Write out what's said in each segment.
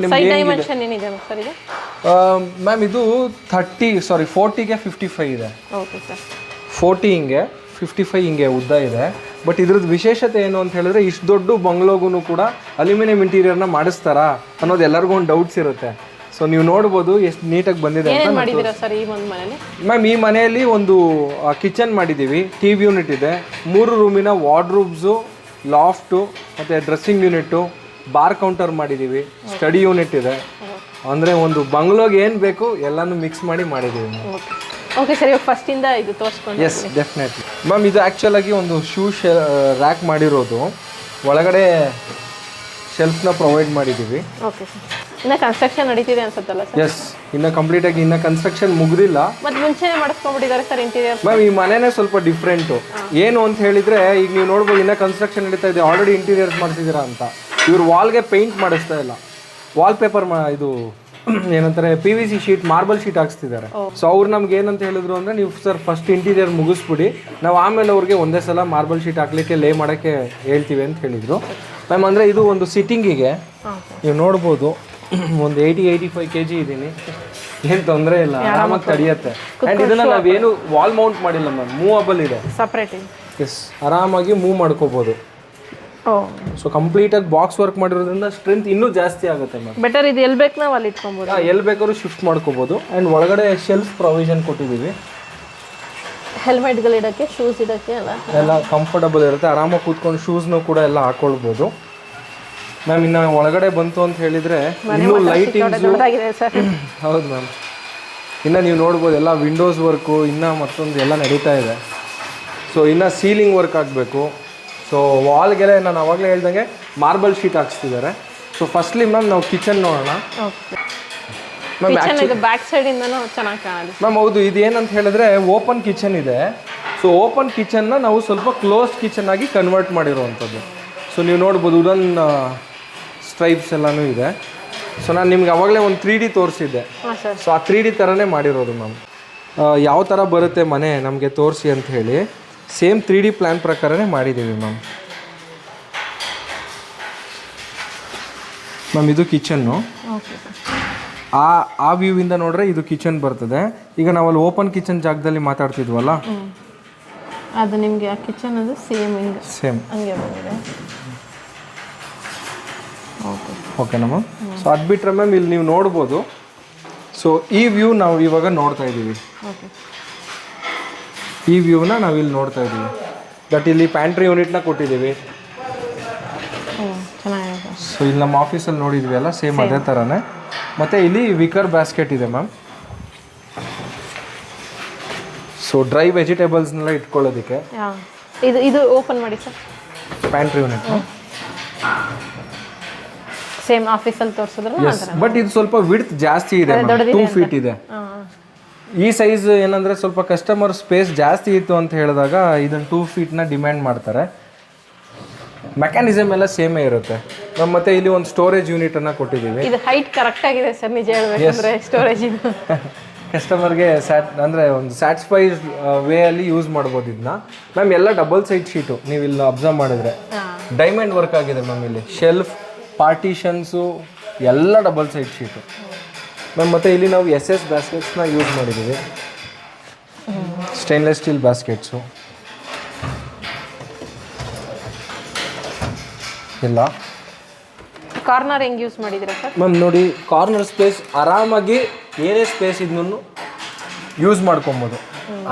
Side dimension ಏನಿದೆ sir ಇದು? Ma'am ಇದು 40ಗೆ 55 ಇದೆ. Okay sir. 40 ಹಿಂಗೆ 55 ಹಿಂಗೆ ಉದ್ದ ಇದೆ. ಬಟ್ ಇದ್ರದ್ದು ವಿಶೇಷತೆ ಏನು ಅಂತ ಹೇಳಿದ್ರೆ ಇಷ್ಟು ದೊಡ್ಡ ಬಂಗ್ಲೋಗೂ ಕೂಡ ಅಲ್ಯೂಮಿನಿಯಂ ಇಂಟೀರಿಯರ್ನ ಮಾಡಿಸ್ತಾರಾ ಅನ್ನೋದು ಎಲ್ಲರಿಗೂ ಒಂದು ಡೌಟ್ಸ್ ಇರುತ್ತೆ. ಸೊ ನೀವು ನೋಡ್ಬೋದು ಎಷ್ಟು ನೀಟಾಗಿ ಬಂದಿದೆ ಅಂತ. ಮಾಡಿದ್ದೀರಾ ಸರ್ ಈ ಒಂದು ಮನೆಯಲ್ಲಿ? ಮ್ಯಾಮ್ ಈ ಮನೆಯಲ್ಲಿ ಒಂದು ಕಿಚನ್ ಮಾಡಿದ್ದೀವಿ, ಟಿವಿ ಯೂನಿಟ್ ಇದೆ, 3 ರೂಮಿನ ವಾರ್ಡ್ರೂಬ್ಸು, ಲಾಫ್ಟು ಮತ್ತು ಡ್ರೆಸ್ಸಿಂಗ್ ಯೂನಿಟ್ಟು, ಬಾರ್ ಕೌಂಟರ್ ಮಾಡಿದ್ದೀವಿ, ಸ್ಟಡಿ ಯೂನಿಟ್ ಇದೆ. ಅಂದರೆ ಒಂದು ಬಂಗ್ಲೋಗೆ ಏನು ಬೇಕು ಎಲ್ಲನೂ ಮಿಕ್ಸ್ ಮಾಡಿದ್ದೀವಿ. ಓಕೆ ಸರ್, ಇವಾಗ ಫಸ್ಟಿಂದ ಇದು ತೋರಿಸ್ಕೊಂಡು. Yes definitely ma'am. ಇದು ಆ್ಯಕ್ಚುಲಾಗಿ ಒಂದು ಶೂ ರ್ಯಾಕ್ ಮಾಡಿರೋದು, ಒಳಗಡೆ ಶೆಲ್ಫ್ನ ಪ್ರೊವೈಡ್ ಮಾಡಿದ್ದೀವಿ. Okay sir. ಇನ್ನು ಕನ್ಸ್ಟ್ರಕ್ಷನ್ ನಡೀತಿದೆ ಅನ್ಸುತ್ತಲ್ಲ ಸರ್? ಎಸ್, ಇನ್ನು ಕಂಪ್ಲೀಟಾಗಿ ಇನ್ನು ಕನ್ಸ್ಟ್ರಕ್ಷನ್ ಮುಗಿದಿಲ್ಲ. ಮತ್ತು ಮುಂಚೆನೇ ಮಾಡಿಸ್ಕೊಂಡ್ಬಿಟ್ಟಿದ್ದಾರೆ ಸರ್ ಇಂಟೀರಿಯರ್? ಮ್ಯಾಮ್ ಈ ಮನೆನೇ ಸ್ವಲ್ಪ ಡಿಫ್ರೆಂಟು. ಏನು ಅಂತ ಹೇಳಿದರೆ ಈಗ ನೀವು ನೋಡ್ಬೋದು ಇನ್ನೂ ಕನ್ಸ್ಟ್ರಕ್ಷನ್ ನಡೀತಾ ಇದೆ, ಆಲ್ರೆಡಿ ಇಂಟೀರಿಯರ್ಸ್ ಮಾಡ್ತಿದ್ದೀರಾ ಅಂತ. ಇವ್ರು ವಾಲ್ಗೆ ಪೇಂಟ್ ಮಾಡಿಸ್ತಾ ಇಲ್ಲ, ವಾಲ್ ಪೇಪರ್ ಇದು ಏನಂತಾರೆ PVC ಶೀಟ್, ಮಾರ್ಬಲ್ ಶೀಟ್ ಹಾಕ್ಸ್ತಿದ್ದಾರೆ. ಸೊ ಅವ್ರು ನಮ್ಗೆ ಏನಂತ ಹೇಳಿದ್ರು ಅಂದರೆ, ನೀವು ಸರ್ ಫಸ್ಟ್ ಇಂಟೀರಿಯರ್ ಮುಗಿಸ್ಬಿಡಿ, ನಾವು ಆಮೇಲೆ ಅವ್ರಿಗೆ ಒಂದೇ ಸಲ ಮಾರ್ಬಲ್ ಶೀಟ್ ಹಾಕ್ಲಿಕ್ಕೆ ಲೇ ಮಾಡೋಕ್ಕೆ ಹೇಳ್ತೀವಿ ಅಂತ ಹೇಳಿದರು. ಮ್ಯಾಮ್ ಅಂದರೆ ಇದು ಒಂದು ಸಿಟ್ಟಿಂಗಿಗೆ ನೀವು ನೋಡ್ಬೋದು ಒಂದು 80-85 kg ಇದ್ದೀನಿ, ಏನು ತೊಂದರೆ ಇಲ್ಲ, ಆರಾಮಾಗಿ ತಡೆಯುತ್ತೆ. ಆ್ಯಂಡ್ ಇದನ್ನು ನಾವೇನು ವಾಲ್ ಮೌಂಟ್ ಮಾಡಿಲ್ಲ ಮ್ಯಾಮ್, ಮೂವಬಲ್ ಇದೆ ಸಪ್ರೇಟ್. ಎಸ್, ಆರಾಮಾಗಿ ಮೂವ್ ಮಾಡ್ಕೋಬೋದು. ಸೊ ಕಂಪ್ಲೀಟಾಗಿ ಬಾಕ್ಸ್ ವರ್ಕ್ ಮಾಡಿರೋದ್ರಿಂದ ಸ್ಟ್ರೆಂತ್ ಇನ್ನೂ ಜಾಸ್ತಿ ಆಗುತ್ತೆ ಮ್ಯಾಮ್. ಬೆಟರ್ ಇದು ಎಲ್ಲಿ ಬೇಕು ನಾವು ಅಲ್ಲಿ ಇಟ್ಕೊಬೋದು, ಎಲ್ಲಿ ಬೇಕಾದ್ರೂ ಶಿಫ್ಟ್ ಮಾಡ್ಕೋಬೋದು. ಆ್ಯಂಡ್ ಒಳಗಡೆ ಶೆಲ್ಫ್ ಪ್ರೊವಿಷನ್ ಕೊಟ್ಟಿದ್ದೀವಿ, ಹೆಲ್ಮೆಟ್ಗಳು ಇಡೋಕ್ಕೆ, ಶೂಸ್ ಇಡೋಕ್ಕೆ ಎಲ್ಲ ಕಂಫರ್ಟಬಲ್ ಇರುತ್ತೆ. ಆರಾಮಾಗಿ ಕೂತ್ಕೊಂಡು ಶೂಸ್ನೂ ಕೂಡ ಎಲ್ಲ ಹಾಕೊಳ್ಬೋದು ಮ್ಯಾಮ್. ಇನ್ನು ಒಳಗಡೆ ಬಂತು ಅಂತ ಹೇಳಿದರೆ ಇನ್ನೂ ಲೈಟಿಂಗ್ಸು. ಹೌದು ಮ್ಯಾಮ್, ಇನ್ನು ನೀವು ನೋಡ್ಬೋದು ಎಲ್ಲ ವಿಂಡೋಸ್ ವರ್ಕು ಇನ್ನೂ ಮತ್ತೊಂದು ಎಲ್ಲ ನಡೀತಾ ಇದೆ. ಸೊ ಇನ್ನು ಸೀಲಿಂಗ್ ವರ್ಕ್ ಆಗಬೇಕು. ಸೊ ವಾಲ್ಗೆಲ್ಲ ನಾನು ಅವಾಗಲೇ ಹೇಳ್ದಂಗೆ ಮಾರ್ಬಲ್ ಶೀಟ್ ಹಾಕ್ಸ್ತಿದ್ದಾರೆ. ಸೊ ಫಸ್ಟ್ಲಿ ಮ್ಯಾಮ್ ನಾವು ಕಿಚನ್ ನೋಡೋಣ ಮ್ಯಾಮ್. ಬ್ಯಾಕ್ ಸೈಡಿಂದನೂ ಚೆನ್ನಾಗಿ ಕಾಣುತ್ತೆ ಮ್ಯಾಮ್. ಹೌದು, ಇದೇನಂತ ಹೇಳಿದ್ರೆ ಓಪನ್ ಕಿಚನ್ ಇದೆ. ಸೊ ಓಪನ್ ಕಿಚನ್ನ ನಾವು ಸ್ವಲ್ಪ ಕ್ಲೋಸ್ ಕಿಚನ್ ಆಗಿ ಕನ್ವರ್ಟ್ ಮಾಡಿರೋವಂಥದ್ದು. ಸೊ ನೀವು ನೋಡ್ಬೋದು ವುಡನ್ ಸ್ಟ್ರೈಪ್ಸ್ ಎಲ್ಲನೂ ಇದೆ. ಸೊ ನಾನು ನಿಮ್ಗೆ ಅವಾಗಲೇ ಒಂದು 3D ತೋರಿಸಿದ್ದೆ. ಸೊ ಆ 3D ಥರನೇ ಮಾಡಿರೋದು ಮ್ಯಾಮ್. ಯಾವ ಥರ ಬರುತ್ತೆ ಮನೆ ನಮಗೆ ತೋರಿಸಿ ಅಂತ ಹೇಳಿ ಸೇಮ್ 3D ಪ್ಲ್ಯಾನ್ ಪ್ರಕಾರನೇ ಮಾಡಿದ್ದೀವಿ ಮ್ಯಾಮ್. ಮ್ಯಾಮ್ ಇದು ಕಿಚನ್ನು. ಆ ವ್ಯೂವಿಂದ ನೋಡ್ರೆ ಇದು ಕಿಚನ್ ಬರ್ತದೆ. ಈಗ ನಾವಲ್ಲಿ ಓಪನ್ ಕಿಚನ್ ಜಾಗದಲ್ಲಿ ಮಾತಾಡ್ತಿದ್ವಲ್ಲ, ಅದು ನಿಮಗೆ ಆ ಕಿಚನ್ ಅದು ಸೇಮ್ ಹಂಗೆ ಬಂದಿದೆ. ಓಕೆನಾ ಮ್ಯಾಮ್? ಸೊ ಅದು ಬಿಟ್ಟರೆ ಮ್ಯಾಮ್ ಇಲ್ಲಿ ನೀವು ನೋಡ್ಬೋದು. ಸೊ ಈ ವ್ಯೂ ನಾವು ಇವಾಗ ನೋಡ್ತಾ ಇದ್ದೀವಿ, ಈ ವ್ಯೂನ ನಾವು ಇಲ್ಲಿ ನೋಡ್ತಾ ಇದ್ದೀವಿ. ಬಟ್ ಇಲ್ಲಿ ಪ್ಯಾಂಟ್ರಿ ಯೂನಿಟ್ನ ಕೊಟ್ಟಿದ್ದೀವಿ. ಸೊ ಇಲ್ಲಿ ನಮ್ಮ ಆಫೀಸಲ್ಲಿ ನೋಡಿದ್ವಿ ಅಲ್ಲ, ಸೇಮ್ ಅದೇ ಥರನೇ. ಮತ್ತು ಇಲ್ಲಿ ವಿಕರ್ ಬ್ಯಾಸ್ಕೆಟ್ ಇದೆ ಮ್ಯಾಮ್. ಸೊ ಡ್ರೈ ವೆಜಿಟೇಬಲ್ಸ್ನೆಲ್ಲ ಇಟ್ಕೊಳ್ಳೋದಕ್ಕೆ. ಇದು ಓಪನ್ ಮಾಡಿ ಸರ್, ಪ್ಯಾಂಟ್ರಿ ಯೂನಿಟ್ ಸೇಮ್ ಆಫೀಸಲ್ಲಿ ತೋರಿಸಿದ್ರು. ಬಟ್ ಇದು ಸ್ವಲ್ಪ ವಿಡ್ತ್ ಜಾಸ್ತಿ ಇದೆ, 2 feet ಇದೆ. ಈ ಸೈಜ್ ಏನಂದರೆ ಸ್ವಲ್ಪ ಕಸ್ಟಮರ್ ಸ್ಪೇಸ್ ಜಾಸ್ತಿ ಇತ್ತು ಅಂತ ಹೇಳಿದಾಗ ಇದನ್ನು 2 feetನ ಡಿಮ್ಯಾಂಡ್ ಮಾಡ್ತಾರೆ. ಮೆಕ್ಯಾನಿಸಮ್ ಎಲ್ಲ ಸೇಮೇ ಇರುತ್ತೆ. ನಮ್ಮ ಮತ್ತೆ ಇಲ್ಲಿ ಒಂದು ಸ್ಟೋರೇಜ್ ಯೂನಿಟನ್ನು ಕೊಟ್ಟಿದ್ದೀವಿ. ಇದು ಹೈಟ್ ಕರೆಕ್ಟ್ ಆಗಿದೆ ಸರ್, ನಿಜ ಹೇಳಬೇಕಂದ್ರೆ ಸ್ಟೋರೇಜ್ ಇದು ಕಸ್ಟಮರ್ಗೆ ಅಂದರೆ ಒಂದು ಸ್ಯಾಟಿಸ್ಫೈಡ್ ವೇ ಅಲ್ಲಿ ಯೂಸ್ ಮಾಡ್ಬೋದು ಇದನ್ನ. ಮ್ಯಾಮ್ ಎಲ್ಲ ಡಬಲ್ ಸೈಡ್ ಶೀಟು, ನೀವು ಇಲ್ಲಿ ಅಬ್ಸರ್ವ್ ಮಾಡಿದ್ರೆ ಡೈಮಂಡ್ ವರ್ಕ್ ಆಗಿದೆ ಮ್ಯಾಮ್. ಇಲ್ಲಿ ಶೆಲ್ಫ್, ಪಾರ್ಟಿಷನ್ಸು ಎಲ್ಲ ಡಬಲ್ ಸೈಡ್ ಶೀಟು ಮ್ಯಾಮ್. ಮತ್ತು ಇಲ್ಲಿ ನಾವು SS ಬ್ಯಾಸ್ಕೆಟ್ಸ್ನ ಯೂಸ್ ಮಾಡಿದ್ದೀವಿ, ಸ್ಟೇನ್ಲೆಸ್ ಸ್ಟೀಲ್ ಬ್ಯಾಸ್ಕೆಟ್ಸು ಇಲ್ಲ. ಕಾರ್ನರ್ ಹೆಂಗೆ ಯೂಸ್ ಮಾಡಿದ್ದೀರಾ ಸರ್ ಮ್ಯಾಮ್? ನೋಡಿ, ಕಾರ್ನರ್ ಸ್ಪೇಸ್ ಆರಾಮಾಗಿ ಏನೇ ಸ್ಪೇಸ್ ಇದನ್ನು ಯೂಸ್ ಮಾಡ್ಕೊಬೋದು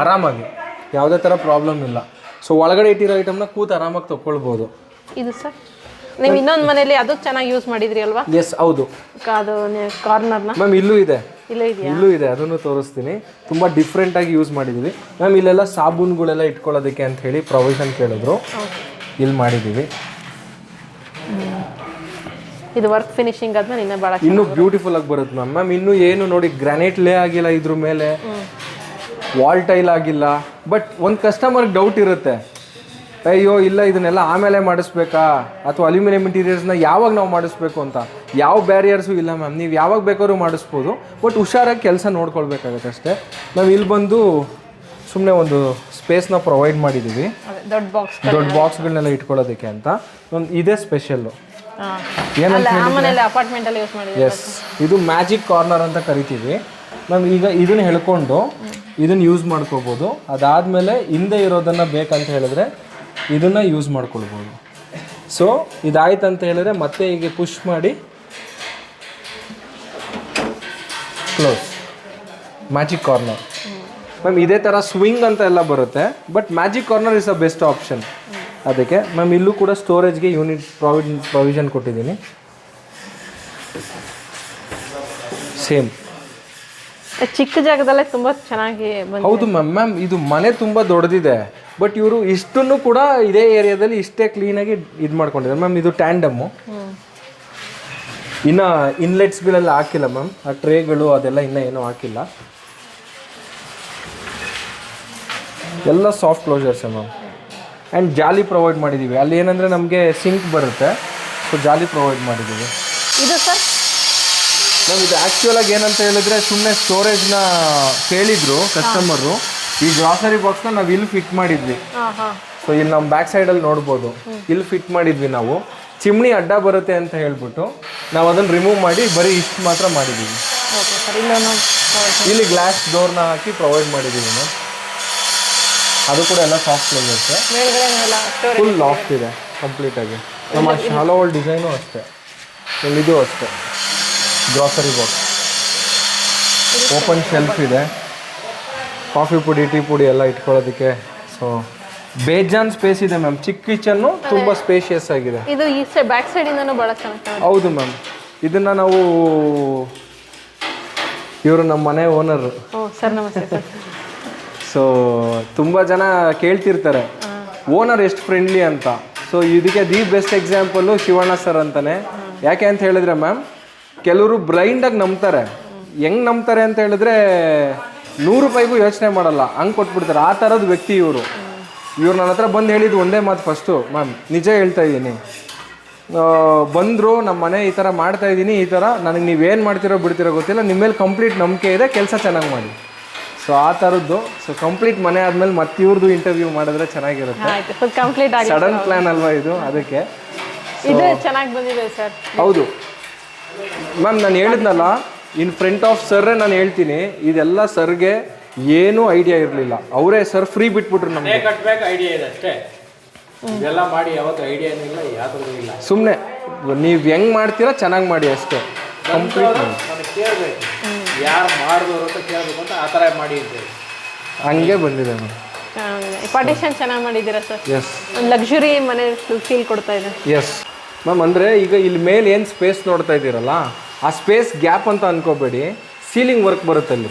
ಆರಾಮಾಗಿ, ಯಾವುದೇ ಥರ ಪ್ರಾಬ್ಲಮ್ ಇಲ್ಲ. ಸೊ ಒಳಗಡೆ ಇಟ್ಟಿರೋ ಐಟಮ್ನ ಕೂತು ಆರಾಮಾಗಿ ತೊಗೊಳ್ಬೋದು. ಇದು ಸರ್ ನೀವು ಇನ್ನೊಂದು ಮನೆಯಲ್ಲಿ ಅದು ಚೆನ್ನಾಗಿ ಯೂಸ್ ಮಾಡಿದ್ರಿ ಅಲ್ವಾ? ಎಸ್ ಹೌದು, ಅದು ಕಾರ್ನರ್ನ ಮ್ಯಾಮ್ ಇಲ್ಲೂ ಇದೆ, ಇಲ್ಲೂ ಇದೆ, ಅದನ್ನು ತೋರಿಸ್ತೀನಿ. ತುಂಬ ಡಿಫ್ರೆಂಟಾಗಿ ಯೂಸ್ ಮಾಡಿದ್ದೀವಿ ಮ್ಯಾಮ್. ಇಲ್ಲೆಲ್ಲ ಸಾಬೂನುಗಳೆಲ್ಲ ಇಟ್ಕೊಳ್ಳೋದಕ್ಕೆ ಅಂತ ಹೇಳಿ ಪ್ರೊವಿಷನ್ ಕೇಳಿದ್ರು, ಇಲ್ಲಿ ಮಾಡಿದ್ದೀವಿ. ಇದು ವರ್ಕ್ ಫಿನಿಶಿಂಗ್ ಆದ್ಮೇಲೆ ಇನ್ನೂ ಬ್ಯೂಟಿಫುಲ್ ಆಗಿ ಬರುತ್ತೆ ಮ್ಯಾಮ್. ಮ್ಯಾಮ್ ಇನ್ನೂ ಏನು ನೋಡಿ, ಗ್ರಾನೈಟ್ ಲೇ ಆಗಿಲ್ಲ ಇದ್ರ ಮೇಲೆ, ವಾಲ್ ಟೈಲ್ ಆಗಿಲ್ಲ. ಬಟ್ ಒಂದು ಕಸ್ಟಮರ್ಗೆ ಡೌಟ್ ಇರುತ್ತೆ, ಅಯ್ಯೋ ಇಲ್ಲ ಇದನ್ನೆಲ್ಲ ಆಮೇಲೆ ಮಾಡಿಸ್ಬೇಕಾ ಅಥವಾ ಅಲ್ಯೂಮಿನಿಯಂ ಇಂಟೀರಿಯರ್ಸ್ನ ಯಾವಾಗ ನಾವು ಮಾಡಿಸ್ಬೇಕು ಅಂತ. ಯಾವ ಬ್ಯಾರಿಯರ್ಸು ಇಲ್ಲ ಮ್ಯಾಮ್, ನೀವು ಯಾವಾಗ ಬೇಕಾದ್ರೂ ಮಾಡಿಸ್ಬೋದು. ಬಟ್ ಹುಷಾರಾಗಿ ಕೆಲಸ ನೋಡ್ಕೊಳ್ಬೇಕಾಗತ್ತೆ ಅಷ್ಟೇ. ನಾವು ಇಲ್ಲಿ ಬಂದು ಸುಮ್ಮನೆ ಒಂದು ಸ್ಪೇಸ್ನ ಪ್ರೊವೈಡ್ ಮಾಡಿದ್ದೀವಿ, ದೊಡ್ಡ ಬಾಕ್ಸ್ಗಳನ್ನೆಲ್ಲ ಇಟ್ಕೊಳ್ಳೋದಕ್ಕೆ ಅಂತ. ಇದೇ ಸ್ಪೆಷಲ್ಲು. ಮನೆಯಲ್ಲಿ ಅಪಾರ್ಟ್ಮೆಂಟ್ ಅಲ್ಲಿ ಯೂಸ್ ಮಾಡಿದ್ದೀವಿ. ಎಸ್, ಇದು ಮ್ಯಾಜಿಕ್ ಕಾರ್ನರ್ ಅಂತ ಕರಿತೀವಿ ಮ್ಯಾಮ್. ಈಗ ಇದನ್ನ ಹೇಳ್ಕೊಂಡು ಇದನ್ನ ಯೂಸ್ ಮಾಡ್ಕೋಬೋದು. ಅದಾದಮೇಲೆ ಹಿಂದೆ ಇರೋದನ್ನು ಬೇಕಂತ ಹೇಳಿದ್ರೆ ಇದನ್ನು ಯೂಸ್ ಮಾಡ್ಕೊಳ್ಬೋದು. ಸೊ ಇದಾಯ್ತು ಅಂತ ಹೇಳಿದ್ರೆ ಮತ್ತೆ ಹೀಗೆ ಪುಷ್ ಮಾಡಿ ಕ್ಲೋಸ್. ಮ್ಯಾಜಿಕ್ ಕಾರ್ನರ್ ಮ್ಯಾಮ್ ಇದೇ ಥರ ಸ್ವಿಂಗ್ ಅಂತ ಎಲ್ಲ ಬರುತ್ತೆ, but magic corner is a best option. ಅದಕ್ಕೆ ಮ್ಯಾಮ್ ಇಲ್ಲೂ ಕೂಡ ಸ್ಟೋರೇಜ್ಗೆ ಯೂನಿಟ್ ಪ್ರೊವಿಷನ್ ಕೊಟ್ಟಿದ್ದೀನಿ. ಸೇಮ್ ಚಿಕ್ಕ ಜಾಗದಲ್ಲೇ ತುಂಬ ಚೆನ್ನಾಗಿ ಹೌದು ಮ್ಯಾಮ್. ಇದು ಮನೆ ತುಂಬ ದೊಡ್ಡದಿದೆ, ಬಟ್ ಇವರು ಇಷ್ಟನ್ನು ಕೂಡ ಇದೇ ಏರಿಯಾದಲ್ಲಿ ಇಷ್ಟೇ ಕ್ಲೀನಾಗಿ ಇದು ಮಾಡ್ಕೊಂಡಿದ್ದಾರೆ ಮ್ಯಾಮ್. ಇದು ಟ್ಯಾಂಡಮ್ಮು. ಇನ್ನು ಇನ್ಲೆಟ್ಸ್ಗಳೆಲ್ಲ ಹಾಕಿಲ್ಲ ಮ್ಯಾಮ್, ಆ ಟ್ರೇಗಳು ಅದೆಲ್ಲ ಇನ್ನೂ ಏನೂ ಹಾಕಿಲ್ಲ. ಎಲ್ಲ ಸಾಫ್ಟ್ ಕ್ಲೋಸರ್ಸೇ ಮ್ಯಾಮ್. ಆ್ಯಂಡ್ ಜಾಲಿ ಪ್ರೊವೈಡ್ ಮಾಡಿದ್ದೀವಿ. ಅಲ್ಲಿ ಏನಂದರೆ ನಮಗೆ ಸಿಂಕ್ ಬರುತ್ತೆ, ಸೊ ಜಾಲಿ ಪ್ರೊವೈಡ್ ಮಾಡಿದ್ದೀವಿ. ಇದು ಸರ್ ಮ್ಯಾಮ್ ಇದು ಆ್ಯಕ್ಚುಲಾಗಿ ಏನಂತ ಹೇಳಿದ್ರೆ ಸುಮ್ಮನೆ ಸ್ಟೋರೇಜ್ನ ಕೇಳಿದ್ರು ಕಸ್ಟಮರು. ಈ ಗ್ರಾಸರಿ ಬಾಕ್ಸ್ನ ನಾವು ಇಲ್ಲಿ ಫಿಟ್ ಮಾಡಿದ್ವಿ. ಸೊ ಇಲ್ಲಿ ನಮ್ಮ ಬ್ಯಾಕ್ ಸೈಡಲ್ಲಿ ನೋಡ್ಬೋದು, ಇಲ್ಲಿ ಫಿಟ್ ಮಾಡಿದ್ವಿ ನಾವು. ಚಿಮ್ನಿ ಅಡ್ಡ ಬರುತ್ತೆ ಅಂತ ಹೇಳ್ಬಿಟ್ಟು ನಾವು ಅದನ್ನು ರಿಮೂವ್ ಮಾಡಿ ಬರೀ ಇಷ್ಟು ಮಾತ್ರ ಮಾಡಿದ್ದೀವಿ. ಇಲ್ಲಿ ಗ್ಲಾಸ್ ಡೋರ್ನ ಹಾಕಿ ಪ್ರೊವೈಡ್ ಮಾಡಿದ್ದೀವಿ ಮ್ಯಾಮ್. ಅದು ಕೂಡ ಎಲ್ಲ ಸಾಫ್ಟ್ ಕ್ಲೋಸರ್ಸೆ, ಫುಲ್ ಲಾಫ್ಟ್ ಇದೆ ಕಂಪ್ಲೀಟಾಗಿ. ನಮ್ಮ ಶಾಲೋ ಹೋಲ್ ಡಿಸೈನು ಅಷ್ಟೇ, ಇದು ಅಷ್ಟೇ. ಗ್ರಾಸರಿ ಬಾಕ್ಸ್ ಓಪನ್ ಶೆಲ್ಫ್ ಇದೆ, ಕಾಫಿ ಪುಡಿ ಟೀ ಪುಡಿ ಎಲ್ಲ ಇಟ್ಕೊಳ್ಳೋದಕ್ಕೆ. ಸೊ ಬೇಜಾನ್ ಸ್ಪೇಸ್ ಇದೆ ಮ್ಯಾಮ್. ಚಿಕ್ಕ ಕಿಚನ್ನು ತುಂಬ ಸ್ಪೇಷಿಯಸ್ ಆಗಿದೆ. ಇದು ಈ ಬ್ಯಾಕ್ ಸೈಡಿಂದನೂ ಭಾಳ ಚೆನ್ನಾಗಿ. ಹೌದು ಮ್ಯಾಮ್. ಇದನ್ನು ನಾವು ಇವರು ನಮ್ಮ ಮನೆ ಓನರು. ಸರ್ ನಮಸ್ತೆ ಸರ್. ಸೊ ತುಂಬ ಜನ ಕೇಳ್ತಿರ್ತಾರೆ ಓನರ್ ಎಷ್ಟು ಫ್ರೆಂಡ್ಲಿ ಅಂತ. ಸೊ ಇದಕ್ಕೆ the best example Shivanna sir ಅಂತಾನೆ. ಯಾಕೆ ಅಂತ ಹೇಳಿದ್ರೆ ಮ್ಯಾಮ್, ಕೆಲವರು ಬ್ಲೈಂಡಾಗಿ ನಂಬ್ತಾರೆ. ಹೆಂಗೆ ನಂಬ್ತಾರೆ ಅಂತ ಹೇಳಿದ್ರೆ 100 ರೂಪಾಯಿಗೂ ಯೋಚನೆ ಮಾಡಲ್ಲ, ಹಂಗೆ ಕೊಟ್ಬಿಡ್ತಾರೆ. ಆ ಥರದ ವ್ಯಕ್ತಿ ಇವರು. ಇವ್ರು ನನ್ನ ಹತ್ರ ಬಂದು ಹೇಳಿದ್ದು ಒಂದೇ ಮಾತು ಫಸ್ಟು, ಮ್ಯಾಮ್ ನಿಜ ಹೇಳ್ತಾ ಇದ್ದೀನಿ, ಬಂದರು ನಮ್ಮ ಮನೆ ಈ ಥರ ಮಾಡ್ತಾಯಿದ್ದೀನಿ, ಈ ಥರ ನನಗೆ ನೀವೇನು ಮಾಡ್ತಿರೋ ಬಿಡ್ತಿರೋ ಗೊತ್ತಿಲ್ಲ, ನಿಮ್ಮ ಮೇಲೆ ಕಂಪ್ಲೀಟ್ ನಂಬಿಕೆ ಇದೆ, ಕೆಲಸ ಚೆನ್ನಾಗಿ ಮಾಡಿ. ಸೊ ಆ ಥರದ್ದು. ಸೊ ಕಂಪ್ಲೀಟ್ ಮನೆ ಆದಮೇಲೆ ಮತ್ತೆ ಇವ್ರದ್ದು ಇಂಟರ್ವ್ಯೂ ಮಾಡಿದ್ರೆ ಚೆನ್ನಾಗಿರುತ್ತೆ. ಸಡನ್ ಪ್ಲ್ಯಾನ್ ಅಲ್ವಾ ಇದು, ಅದಕ್ಕೆ ಇದು ಚೆನ್ನಾಗಿ ಬಂದಿದೆ ಸರ್. ಹೌದು ಮ್ಯಾಮ್, ನಾನು ಹೇಳಿದ್ನಲ್ಲ ಇನ್ ಫ್ರಂಟ್ ಆಫ್ ಸರ್ರೇ ನಾನು ಹೇಳ್ತೀನಿ, ಇದೆಲ್ಲ ಸರ್ಗೆ ಏನೂ ಐಡಿಯಾ ಇರಲಿಲ್ಲ. ಅವರೇ ಸರ್ ಫ್ರೀ ಬಿಟ್ಬಿಟ್ರು ನಮಗೆ. ಐಡಿಯಾ ಇದೆ ಅಷ್ಟೇ, ಇದೆಲ್ಲ ಮಾಡಿ ಯಾವತ್ತು ಐಡಿಯಾ ಏನಿಲ್ಲ, ಯಾವುದೂ ಇಲ್ಲ. ಸುಮ್ಮನೆ ನೀವು ಹೆಂಗೆ ಮಾಡ್ತೀರಾ ಚೆನ್ನಾಗಿ ಮಾಡಿ ಅಷ್ಟೇ. ಕಂಪ್ಲೀಟ್ ನನಗೆ ಕೇಳಬೇಕು, ಯಾರು ಮಾಡಿದವರು ಅಂತ ಕೇಳಬೇಕು ಅಂತ ಆ ಥರ ಮಾಡಿ ಅಂತೇಳಿ ಹಂಗೆ ಬಂದಿದೆ ಮ್ಯಾಮ್. ಪಾರ್ಟಿಷನ್ ಚೆನ್ನಾಗಿ ಮಾಡಿದ್ದೀರಾ ಸರ್. ಎಸ್, ಲಕ್ಸುರಿ ಮನೆ ಫೀಲ್ ಕೊಡ್ತಾ ಇದೆ. Yes ma'am. ಅಂದರೆ ಈಗ ಇಲ್ಲಿ ಮೇಲೆ ಏನು ಸ್ಪೇಸ್ ನೋಡ್ತಾ ಇದ್ದೀರಲ್ಲ, ಆ ಸ್ಪೇಸ್ ಗ್ಯಾಪ್ ಅಂತ ಅನ್ಕೋಬೇಡಿ, ಸೀಲಿಂಗ್ ವರ್ಕ್ ಬರುತ್ತೆ ಅಲ್ಲಿ.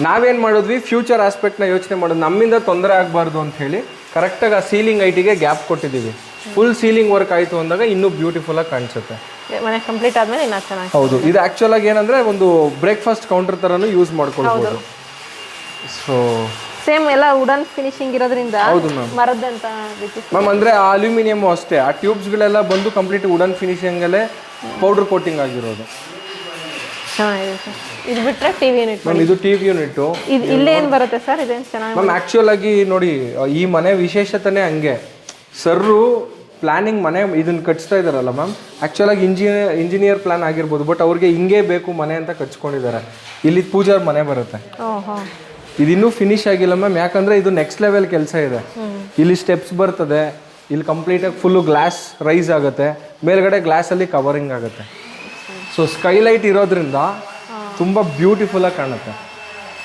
ನಾವೇನು ಮಾಡಿದ್ವಿ, ಫ್ಯೂಚರ್ ಆಸ್ಪೆಕ್ಟ್ನ ಯೋಚನೆ ಮಾಡೋದು, ನಮ್ಮಿಂದ ತೊಂದರೆ ಆಗಬಾರ್ದು ಅಂತ ಹೇಳಿ ಕರೆಕ್ಟಾಗಿ ಆ ಸೀಲಿಂಗ್ ಐಟಿಗೆ ಗ್ಯಾಪ್ ಕೊಟ್ಟಿದ್ದೀವಿ. ಫುಲ್ ಸೀಲಿಂಗ್ ವರ್ಕ್ ಆಯಿತು ಅಂದಾಗ ಇನ್ನೂ ಬ್ಯೂಟಿಫುಲ್ಲಾಗಿ ಕಾಣಿಸುತ್ತೆ. ಮನೆ ಕಂಪ್ಲೀಟ್ ಆದಮೇಲೆ ಇನ್ನೂ ಚೆನ್ನಾಗಿ. ಹೌದು, ಇದು ಆ್ಯಕ್ಚುಲಾಗಿ ಏನಂದರೆ ಒಂದು ಬ್ರೇಕ್ಫಾಸ್ಟ್ ಕೌಂಟರ್ ಥರನೂ ಯೂಸ್ ಮಾಡ್ಕೊಳ್ಬೋದು. ಸೊ ಸೇಮ್ ಎಲ್ಲ ವುಡನ್ ಫಿನಿಶಿಂಗ್ ಇರೋದ್ರಿಂದ. ಹೌದು ಮ್ಯಾಮ್. ಮರದಂತ ಮ್ಯಾಮ್ ಅಂದರೆ ಆ ಅಲ್ಯೂಮಿನಿಯಮ್ ಅಷ್ಟೇ, ಆ ಟ್ಯೂಬ್ಸ್ಗಳೆಲ್ಲ ಬಂದು ಕಂಪ್ಲೀಟ್ ವುಡನ್ ಫಿನಿಶಿಂಗಲ್ಲೇ ಪೌಡರ್ ಕೋಟಿಂಗ್ ಆಗಿರೋದು. ಚೆನ್ನಾಗಿದೆ ಸರ್. ಇದು ಬಿಟ್ಟರೆ ಟಿವಿ ಯೂನಿಟ್ ಮ್ಯಾಮ್, ಇದು ಟಿವಿ ಯೂನಿಟ್ಟು. ಇದು ಇಲ್ಲೇನು ಬರುತ್ತೆ ಸರ್? ಇದೇನು ಚೆನ್ನಾಗಿ ಮ್ಯಾಮ್ ಆ್ಯಕ್ಚುಲಾಗಿ ನೋಡಿ, ಈ ಮನೆ ವಿಶೇಷತೆನೇ ಹಂಗೆ. ಸರ್ರು ಪ್ಲ್ಯಾನಿಂಗ್ ಮನೆ ಇದನ್ನು ಕಟ್ಸ್ತಾ ಇದ್ದಾರಲ್ಲ ಮ್ಯಾಮ್, ಆ್ಯಕ್ಚುಲಾಗಿ ಇಂಜಿನಿಯರ್ ಪ್ಲ್ಯಾನ್ ಆಗಿರ್ಬೋದು, ಬಟ್ ಅವ್ರಿಗೆ ಹಿಂಗೆ ಬೇಕು ಮನೆ ಅಂತ ಕಟ್ಸ್ಕೊಂಡಿದ್ದಾರೆ. ಇಲ್ಲಿ ಪೂಜಾರ್ ಮನೆ ಬರುತ್ತೆ. ಇದಿನ್ನೂ ಫಿನಿಶ್ ಆಗಿಲ್ಲ ಮ್ಯಾಮ್, ಯಾಕಂದರೆ ಇದು ನೆಕ್ಸ್ಟ್ ಲೆವೆಲ್ ಕೆಲಸ ಇದೆ. ಇಲ್ಲಿ ಸ್ಟೆಪ್ಸ್ ಬರ್ತದೆ, ಇಲ್ಲಿ ಕಂಪ್ಲೀಟಾಗಿ ಫುಲ್ಲು ಗ್ಲಾಸ್ ರೈಸ್ ಆಗುತ್ತೆ, ಮೇಲ್ಗಡೆ ಗ್ಲಾಸಲ್ಲಿ ಕವರಿಂಗ್ ಆಗುತ್ತೆ. ಸೊ ಸ್ಕೈಲೈಟ್ ಇರೋದ್ರಿಂದ ತುಂಬ ಬ್ಯೂಟಿಫುಲ್ಲಾಗಿ ಕಾಣುತ್ತೆ.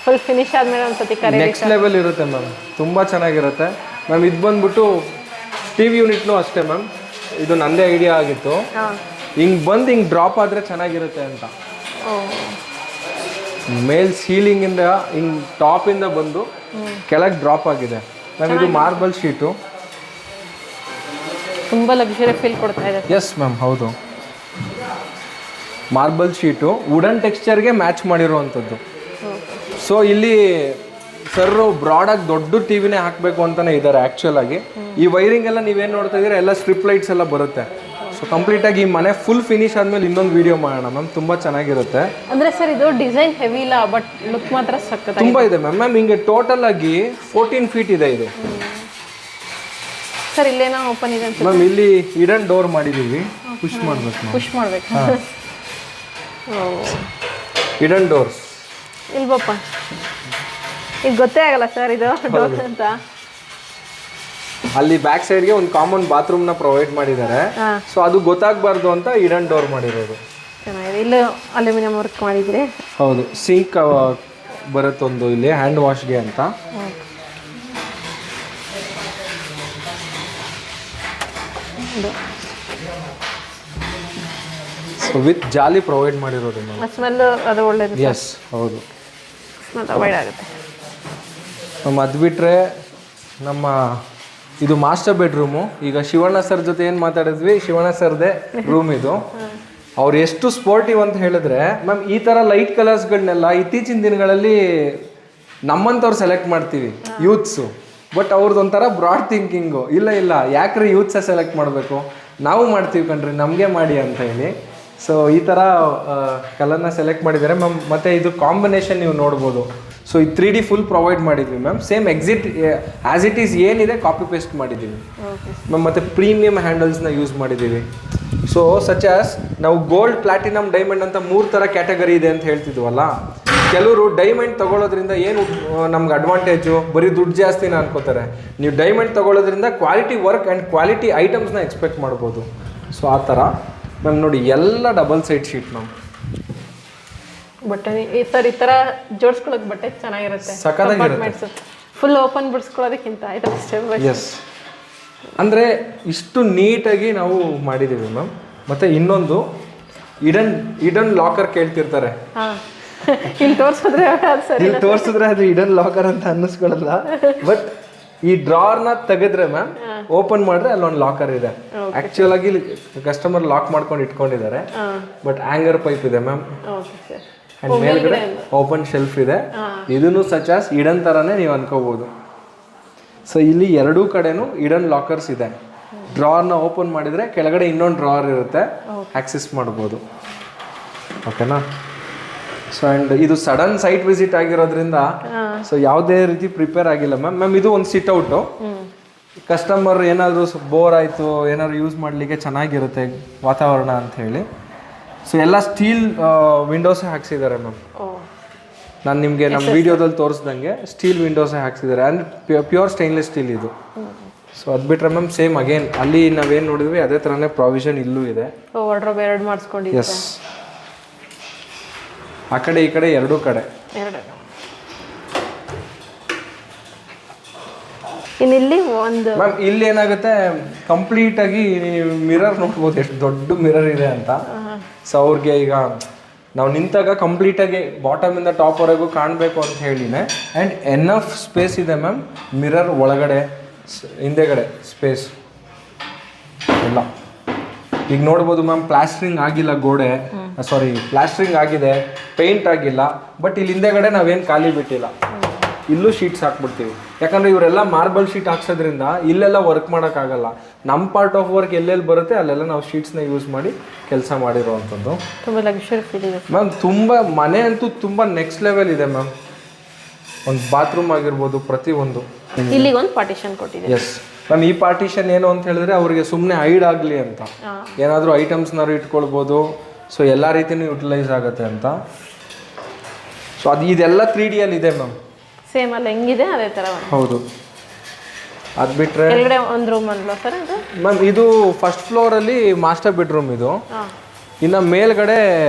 ಫುಲ್ ಫಿನಿಶ್ ಆದಮೇಲೆ ಒಂದ್ಸತಿ ನೆಕ್ಸ್ಟ್ ಲೆವೆಲ್ ಇರುತ್ತೆ ಮ್ಯಾಮ್, ತುಂಬ ಚೆನ್ನಾಗಿರುತ್ತೆ ಮ್ಯಾಮ್. ಇದು ಬಂದ್ಬಿಟ್ಟು ಟಿವಿ ಯೂನಿಟ್ನೂ ಅಷ್ಟೇ ಮ್ಯಾಮ್, ಇದು ನನ್ನದೇ ಐಡಿಯಾ ಆಗಿತ್ತು. ಹಿಂಗೆ ಬಂದು ಹಿಂಗೆ ಡ್ರಾಪ್ ಆದರೆ ಚೆನ್ನಾಗಿರುತ್ತೆ ಅಂತ. ಮೇಲ್ ಸೀಲಿಂಗಿಂದ ಹಿಂಗೆ ಟಾಪಿಂದ ಬಂದು ಕೆಳಗೆ ಡ್ರಾಪ್ ಆಗಿದೆ ಮ್ಯಾಮ್. ಇದು ಮಾರ್ಬಲ್ ಶೀಟು, ತುಂಬ ಲಕ್ಸುರಿ ಫೀಲ್ ಕೊಡ್ತಾ ಇದೆ. ಎಸ್ ಮ್ಯಾಮ್, ಹೌದು. ಮಾರ್ಬಲ್ ಶೀಟು ವುಡನ್ ಟೆಕ್ಸ್ಚರ್ಗೆ ಮ್ಯಾಚ್ ಮಾಡಿರುವಂಥದ್ದು. ಸೊ ಇಲ್ಲಿ ಸರ್ರು ಬ್ರಾಡಾಗಿ ದೊಡ್ಡ ಟಿವಿನೇ ಹಾಕಬೇಕು ಅಂತಲೇ ಇದ್ದಾರೆ ಆ್ಯಕ್ಚುಲಾಗಿ. ಈ ವೈರಿಂಗ್ ಎಲ್ಲ ನೀವೇನು ನೋಡ್ತಾ ಇದ್ದೀರಾ, ಎಲ್ಲ ಸ್ಟ್ರಿಪ್ ಲೈಟ್ಸ್ ಎಲ್ಲ ಬರುತ್ತೆ. ಸೊ ಕಂಪ್ಲೀಟಾಗಿ ಈ ಮನೆ ಫುಲ್ ಫಿನಿಶ್ ಆದಮೇಲೆ ಇನ್ನೊಂದು ವೀಡಿಯೋ ಮಾಡೋಣ ಮ್ಯಾಮ್, ತುಂಬ ಚೆನ್ನಾಗಿರುತ್ತೆ. ಅಂದರೆ ಸರ್ ಇದು ಡಿಸೈನ್ ಹೆವಿ ಇಲ್ಲ, ಬಟ್ ಲುಕ್ ಮಾತ್ರ ಸಖತ್ ತುಂಬ ಇದೆ ಮ್ಯಾಮ್. ಮ್ಯಾಮ್ ಹಿಂಗೆ ಟೋಟಲ್ ಆಗಿ 14 ಫೀಟ್ ಇದೆ ಇದು. ಸರ್ ಇಲ್ಲೇನೋ ಓಪನ್ ಇದೆ ಅಂತ ಮ್ಯಾಮ್. ಇಲ್ಲಿ ಹಿಡನ್ ಡೋರ್ ಮಾಡಿದ್ದೀವಿ. ಪುಷ್ ಮಾಡಬೇಕು. ಪುಷ್ ಮಾಡಬೇಕು. ಹಿಡನ್ ಡೋರ್ಸ್ ಇಲ್ವಪ್ಪ, ಈಗ ಗೊತ್ತೇ ಆಗಲ್ಲ ಸರ್ ಇದು ಡೋರ್ ಅಂತ. ಅಲ್ಲಿ ಬ್ಯಾಕ್ ಸೈಡ್ಗೆ ಒಂದು ಕಾಮನ್ ಬಾತ್ರೂಮ್ನ ಪ್ರೊವೈಡ್ ಮಾಡಿದ್ದಾರೆ. ಸೊ ಅದು ಗೊತ್ತಾಗಬಾರ್ದು ಅಂತ ಹಿಡನ್ ಡೋರ್ ಮಾಡಿರೋದು. ಚೆನ್ನಾಗಿದೆ. ಇಲ್ಲೂ ಅಲ್ಯೂಮಿನಿಯಂ ವರ್ಕ್ ಮಾಡಿದ್ರೆ. ಹೌದು, ಸಿಂಕ್ ಬರುತ್ತೊಂದು ಇಲ್ಲಿ ಹ್ಯಾಂಡ್ ವಾಶ್ಗೆ ಅಂತ. ಸೊ ವಿತ್ ಜಾಲಿ ಪ್ರೊವೈಡ್ ಮಾಡಿರೋದು. ಸ್ಮೆಲ್ ಅದು ಒಳ್ಳೇದು. ಎಸ್, ಹೌದು, ಸ್ಮೆಲ್ ಅವಾಯ್ಡ್ ಆಗುತ್ತೆ. ಅದು ಬಿಟ್ಟರೆ ನಮ್ಮ ಇದು ಮಾಸ್ಟರ್ ಬೆಡ್ರೂಮು. ಈಗ ಶಿವಣ್ಣ ಸರ್ ಜೊತೆ ಏನು ಮಾತಾಡಿದ್ವಿ, ಶಿವಣ್ಣ ಸರ್ದೇ ರೂಮ್ ಇದು. ಅವ್ರು ಎಷ್ಟು ಸ್ಪೋರ್ಟಿವ್ ಅಂತ ಹೇಳಿದ್ರೆ ಮ್ಯಾಮ್, ಈ ಥರ ಲೈಟ್ ಕಲರ್ಸ್ಗಳನ್ನೆಲ್ಲ ಇತ್ತೀಚಿನ ದಿನಗಳಲ್ಲಿ ನಮ್ಮಂಥವ್ರು ಸೆಲೆಕ್ಟ್ ಮಾಡ್ತೀವಿ, ಯೂತ್ಸು. ಬಟ್ ಅವ್ರದ್ದು ಒಂಥರ ಬ್ರಾಡ್ ಥಿಂಕಿಂಗು. ಇಲ್ಲ ಯಾಕ್ರಿ ಯೂತ್ಸೇ ಸೆಲೆಕ್ಟ್ ಮಾಡಬೇಕು, ನಾವು ಮಾಡ್ತೀವಿ ಕಣ್ರಿ, ನಮಗೆ ಮಾಡಿ ಅಂತ ಹೇಳಿ. ಸೊ ಈ ಥರ ಕಲರ್ನ ಸೆಲೆಕ್ಟ್ ಮಾಡಿದ್ದಾರೆ ಮ್ಯಾಮ್. ಮತ್ತು ಇದು ಕಾಂಬಿನೇಷನ್ ನೀವು ನೋಡ್ಬೋದು. ಸೊ ಈ 3D ಫುಲ್ ಪ್ರೊವೈಡ್ ಮಾಡಿದ್ವಿ ma'am. Same as it is ಏನಿದೆ ಕಾಪಿ ಪೇಸ್ಟ್ ಮಾಡಿದ್ದೀವಿ ಮ್ಯಾಮ್. ಮತ್ತು ಪ್ರೀಮಿಯಂ ಹ್ಯಾಂಡಲ್ಸ್ನ ಯೂಸ್ ಮಾಡಿದ್ದೀವಿ. ಸೊ ಸಚ್ ಆಸ್ ನಾವು ಗೋಲ್ಡ್, ಪ್ಲಾಟಿನಮ್, ಡೈಮಂಡ್ ಅಂತ 3 ಥರ ಕ್ಯಾಟಗರಿ ಇದೆ ಅಂತ ಹೇಳ್ತಿದ್ವಲ್ಲ. ಕೆಲವರು ಡೈಮಂಡ್ ತೊಗೊಳೋದ್ರಿಂದ ಏನು ನಮ್ಗೆ ಅಡ್ವಾಂಟೇಜು, ಬರೀ ದುಡ್ಡು ಜಾಸ್ತಿನ ಅನ್ಕೋತಾರೆ. ನೀವು ಡೈಮಂಡ್ ತೊಗೊಳೋದ್ರಿಂದ ಕ್ವಾಲಿಟಿ ವರ್ಕ್ ಆ್ಯಂಡ್ ಕ್ವಾಲಿಟಿ ಐಟಮ್ಸ್ನ ಎಕ್ಸ್ಪೆಕ್ಟ್ ಮಾಡ್ಬೋದು. ಸೊ ಆ ಥರ ಮ್ಯಾಮ್ ನೋಡಿ, ಎಲ್ಲ ಡಬಲ್ ಸೈಡ್ ಶೀಟ್ ಮ್ಯಾಮ್. ಬಟ್ಟೆ ಈ ಥರ ಜೋಡಿಸ್ಕೊಳ್ಳೋಕೆ ಬಟ್ಟೆ ಚೆನ್ನಾಗಿರುತ್ತೆ, ಸಖತ್ತಾಗಿರುತ್ತೆ. ಫುಲ್ ಓಪನ್ ಬಿಡಿಸ್ಕೊಳ್ಳೋದಕ್ಕಿಂತ ಎಸ್, ಅಂದರೆ ಇಷ್ಟು ನೀಟಾಗಿ ನಾವು ಮಾಡಿದ್ದೀವಿ ಮ್ಯಾಮ್. ಮತ್ತು ಇನ್ನೊಂದು ಇಡನ್ ಲಾಕರ್ ಕೇಳ್ತಿರ್ತಾರೆ. ಇಲ್ಲಿ ತೋರಿಸಿದ್ರೆ ಅದು ಇಡನ್ ಲಾಕರ್ ಅಂತ ಅನ್ನಿಸ್ಕೊಳ್ಳಲ್ಲ. ಬಟ್ ಈ ಡ್ರಾರ್ನ ತೆಗೆದ್ರೆ ಮ್ಯಾಮ್, ಓಪನ್ ಮಾಡಿದ್ರೆ ಅಲ್ಲೊಂದು ಲಾಕರ್ ಇದೆ. ಆಕ್ಚುಯಲ್ ಆಗಿ ಕಸ್ಟಮರ್ ಲಾಕ್ ಮಾಡ್ಕೊಂಡು ಇಟ್ಕೊಂಡಿದ್ದಾರೆ. ಬಟ್ ಆಂಗರ್ ಪೈಪ್ ಇದೆ ಮ್ಯಾಮ್. ಅಂಡ್ ಮೇಲ್ಗಡೆ ಓಪನ್ ಶೆಲ್ಫ್ ಇದೆ. ಇದನ್ನು ಸಚ್ ಆಸ್ ಇಡನ್ ಥರನೇ ನೀವು ಅನ್ಕೋಬಹುದು. ಸೊ ಇಲ್ಲಿ ಎರಡೂ ಕಡೆನೂ ಇಡನ್ ಲಾಕರ್ಸ್ ಇದೆ. ಡ್ರಾರ್ನ ಓಪನ್ ಮಾಡಿದರೆ ಕೆಳಗಡೆ ಇನ್ನೊಂದು ಡ್ರಾರ್ ಇರುತ್ತೆ, ಆಕ್ಸೆಸ್ ಮಾಡ್ಬೋದು. ಓಕೆನಾ? ಸೊ ಆ್ಯಂಡ್ ಇದು ಸಡನ್ ಸೈಟ್ ವಿಸಿಟ್ ಆಗಿರೋದ್ರಿಂದ ಸೊ ಯಾವುದೇ ರೀತಿ ಪ್ರಿಪೇರ್ ಆಗಿಲ್ಲ ಮ್ಯಾಮ್. ಇದು ಒಂದು ಸಿಟ್ಔಟು. ಕಸ್ಟಮರ್ ಏನಾದರೂ ಬೋರ್ ಆಯಿತು, ಏನಾದ್ರು ಯೂಸ್ ಮಾಡಲಿಕ್ಕೆ ಚೆನ್ನಾಗಿರುತ್ತೆ ವಾತಾವರಣ ಅಂತ ಹೇಳಿ. ಸೊ ಎಲ್ಲ ಸ್ಟೀಲ್ ವಿಂಡೋಸೇ ಹಾಕ್ಸಿದ್ದಾರೆ ಮ್ಯಾಮ್. ನಾನು ನಿಮಗೆ ನಮ್ಮ ವಿಡಿಯೋದಲ್ಲಿ ತೋರಿಸ್ದಂಗೆ ಸ್ಟೀಲ್ ವಿಂಡೋಸೇ ಹಾಕ್ಸಿದ್ದಾರೆ. ಆ್ಯಂಡ್ ಪ್ಯೂರ್ ಸ್ಟೈನ್ಲೆಸ್ ಸ್ಟೀಲ್ ಇದು. ಸೊ ಅದು ಬಿಟ್ಟರೆ ಮ್ಯಾಮ್ ಸೇಮ್ ಅಗೇನ್ ಅಲ್ಲಿ ನಾವೇನು ನೋಡಿದ್ವಿ ಅದೇ ಥರನೇ ಪ್ರಾವಿಷನ್ ಇಲ್ಲೂ ಇದೆ. ಎಸ್, ಆ ಕಡೆ ಈ ಕಡೆ ಎರಡೂ ಕಡೆ. ಮ್ಯಾಮ್ ಇಲ್ಲಿ ಏನಾಗುತ್ತೆ, ಕಂಪ್ಲೀಟ್ ಆಗಿ ಮಿರರ್ ನೋಡ್ಬೋದು, ಎಷ್ಟು ದೊಡ್ಡ ಮಿರರ್ ಇದೆ ಅಂತ. ಸೊ ಅವ್ರಿಗೆ ಈಗ ನಾವು ನಿಂತಾಗ ಕಂಪ್ಲೀಟಾಗಿ ಬಾಟಮಿಂದ ಟಾಪ್ವರೆಗೂ ಕಾಣಬೇಕು ಅಂತ ಹೇಳಿನೇ. ಆ್ಯಂಡ್ ಎನಫ್ ಸ್ಪೇಸ್ ಇದೆ ಮ್ಯಾಮ್. ಮಿರರ್ ಒಳಗಡೆ, ಹಿಂದೆಗಡೆ ಸ್ಪೇಸ್ ಎಲ್ಲ ಈಗ ನೋಡ್ಬೋದು ಮ್ಯಾಮ್. ಪ್ಲಾಸ್ಟ್ರಿಂಗ್ ಆಗಿಲ್ಲ ಗೋಡೆ, ಪ್ಲಾಸ್ಟ್ರಿಂಗ್ ಆಗಿದೆ, ಪೇಂಟ್ ಆಗಿಲ್ಲ. ಬಟ್ ಇಲ್ಲಿ ಹಿಂದೆಗಡೆ ನಾವೇನು ಖಾಲಿ ಬಿಟ್ಟಿಲ್ಲ. ಇಲ್ಲೂ ಶೀಟ್ಸ್ ಹಾಕ್ಬಿಡ್ತೀವಿ. ಯಾಕಂದರೆ ಇವರೆಲ್ಲ ಮಾರ್ಬಲ್ ಶೀಟ್ ಹಾಕ್ಸೋದ್ರಿಂದ ಇಲ್ಲೆಲ್ಲ ವರ್ಕ್ ಮಾಡೋಕ್ಕಾಗಲ್ಲ. ನಮ್ಮ ಪಾರ್ಟ್ ಆಫ್ ವರ್ಕ್ ಎಲ್ಲೆಲ್ಲಿ ಬರುತ್ತೆ ಅಲ್ಲೆಲ್ಲ ನಾವು ಶೀಟ್ಸ್ನ ಯೂಸ್ ಮಾಡಿ ಕೆಲಸ ಮಾಡಿರೋವಂಥದ್ದು. ತುಂಬ ಲಕ್ಸುರಿ ಫೀಲ್ ಇದೆ ಮ್ಯಾಮ್. ತುಂಬ ಮನೆ ಅಂತೂ ತುಂಬ ನೆಕ್ಸ್ಟ್ ಲೆವೆಲ್ ಇದೆ ಮ್ಯಾಮ್. ಒಂದು ಬಾತ್ರೂಮ್ ಆಗಿರ್ಬೋದು, ಪ್ರತಿಯೊಂದು. ಇಲ್ಲಿ ಒಂದು ಪಾರ್ಟಿಷನ್ ಕೊಟ್ಟಿದೆ. Yes ma'am. ಈ ಪಾರ್ಟಿಷನ್ ಏನು ಅಂತ ಹೇಳಿದ್ರೆ ಅವರಿಗೆ ಸುಮ್ಮನೆ ಹೈಡ್ ಆಗಲಿ ಅಂತ, ಏನಾದರೂ ಐಟಮ್ಸ್ನಾದ್ರು ಇಟ್ಕೊಳ್ಬೋದು. ಸೊ ಎಲ್ಲ ರೀತಿಯೂ ಯುಟಿಲೈಸ್ ಆಗುತ್ತೆ ಅಂತ. ಸೊ ಅದು ಇದೆಲ್ಲ 3Dಯಲ್ಲಿ ಇದೆ ಮ್ಯಾಮ್. ಸೇಮ್ ಅಲ್ಲಿ ಹೆಂಗಿದೆ ಅದೇ ಥರ. ಹೌದು. ಅದು ಬಿಟ್ಟರೆ ಕೆಳಗಡೆ ಒಂದು ರೂಮ್ ಅಲ್ವಾ ಸರ್ ಇದು ಮ್ಯಾಮ್? ಇದು ಫಸ್ಟ್ ಫ್ಲೋರಲ್ಲಿ ಮಾಸ್ಟರ್ ಬೆಡ್ರೂಮ್ ಇದು. ಇನ್ನು ಮೇಲ್ಗಡೆ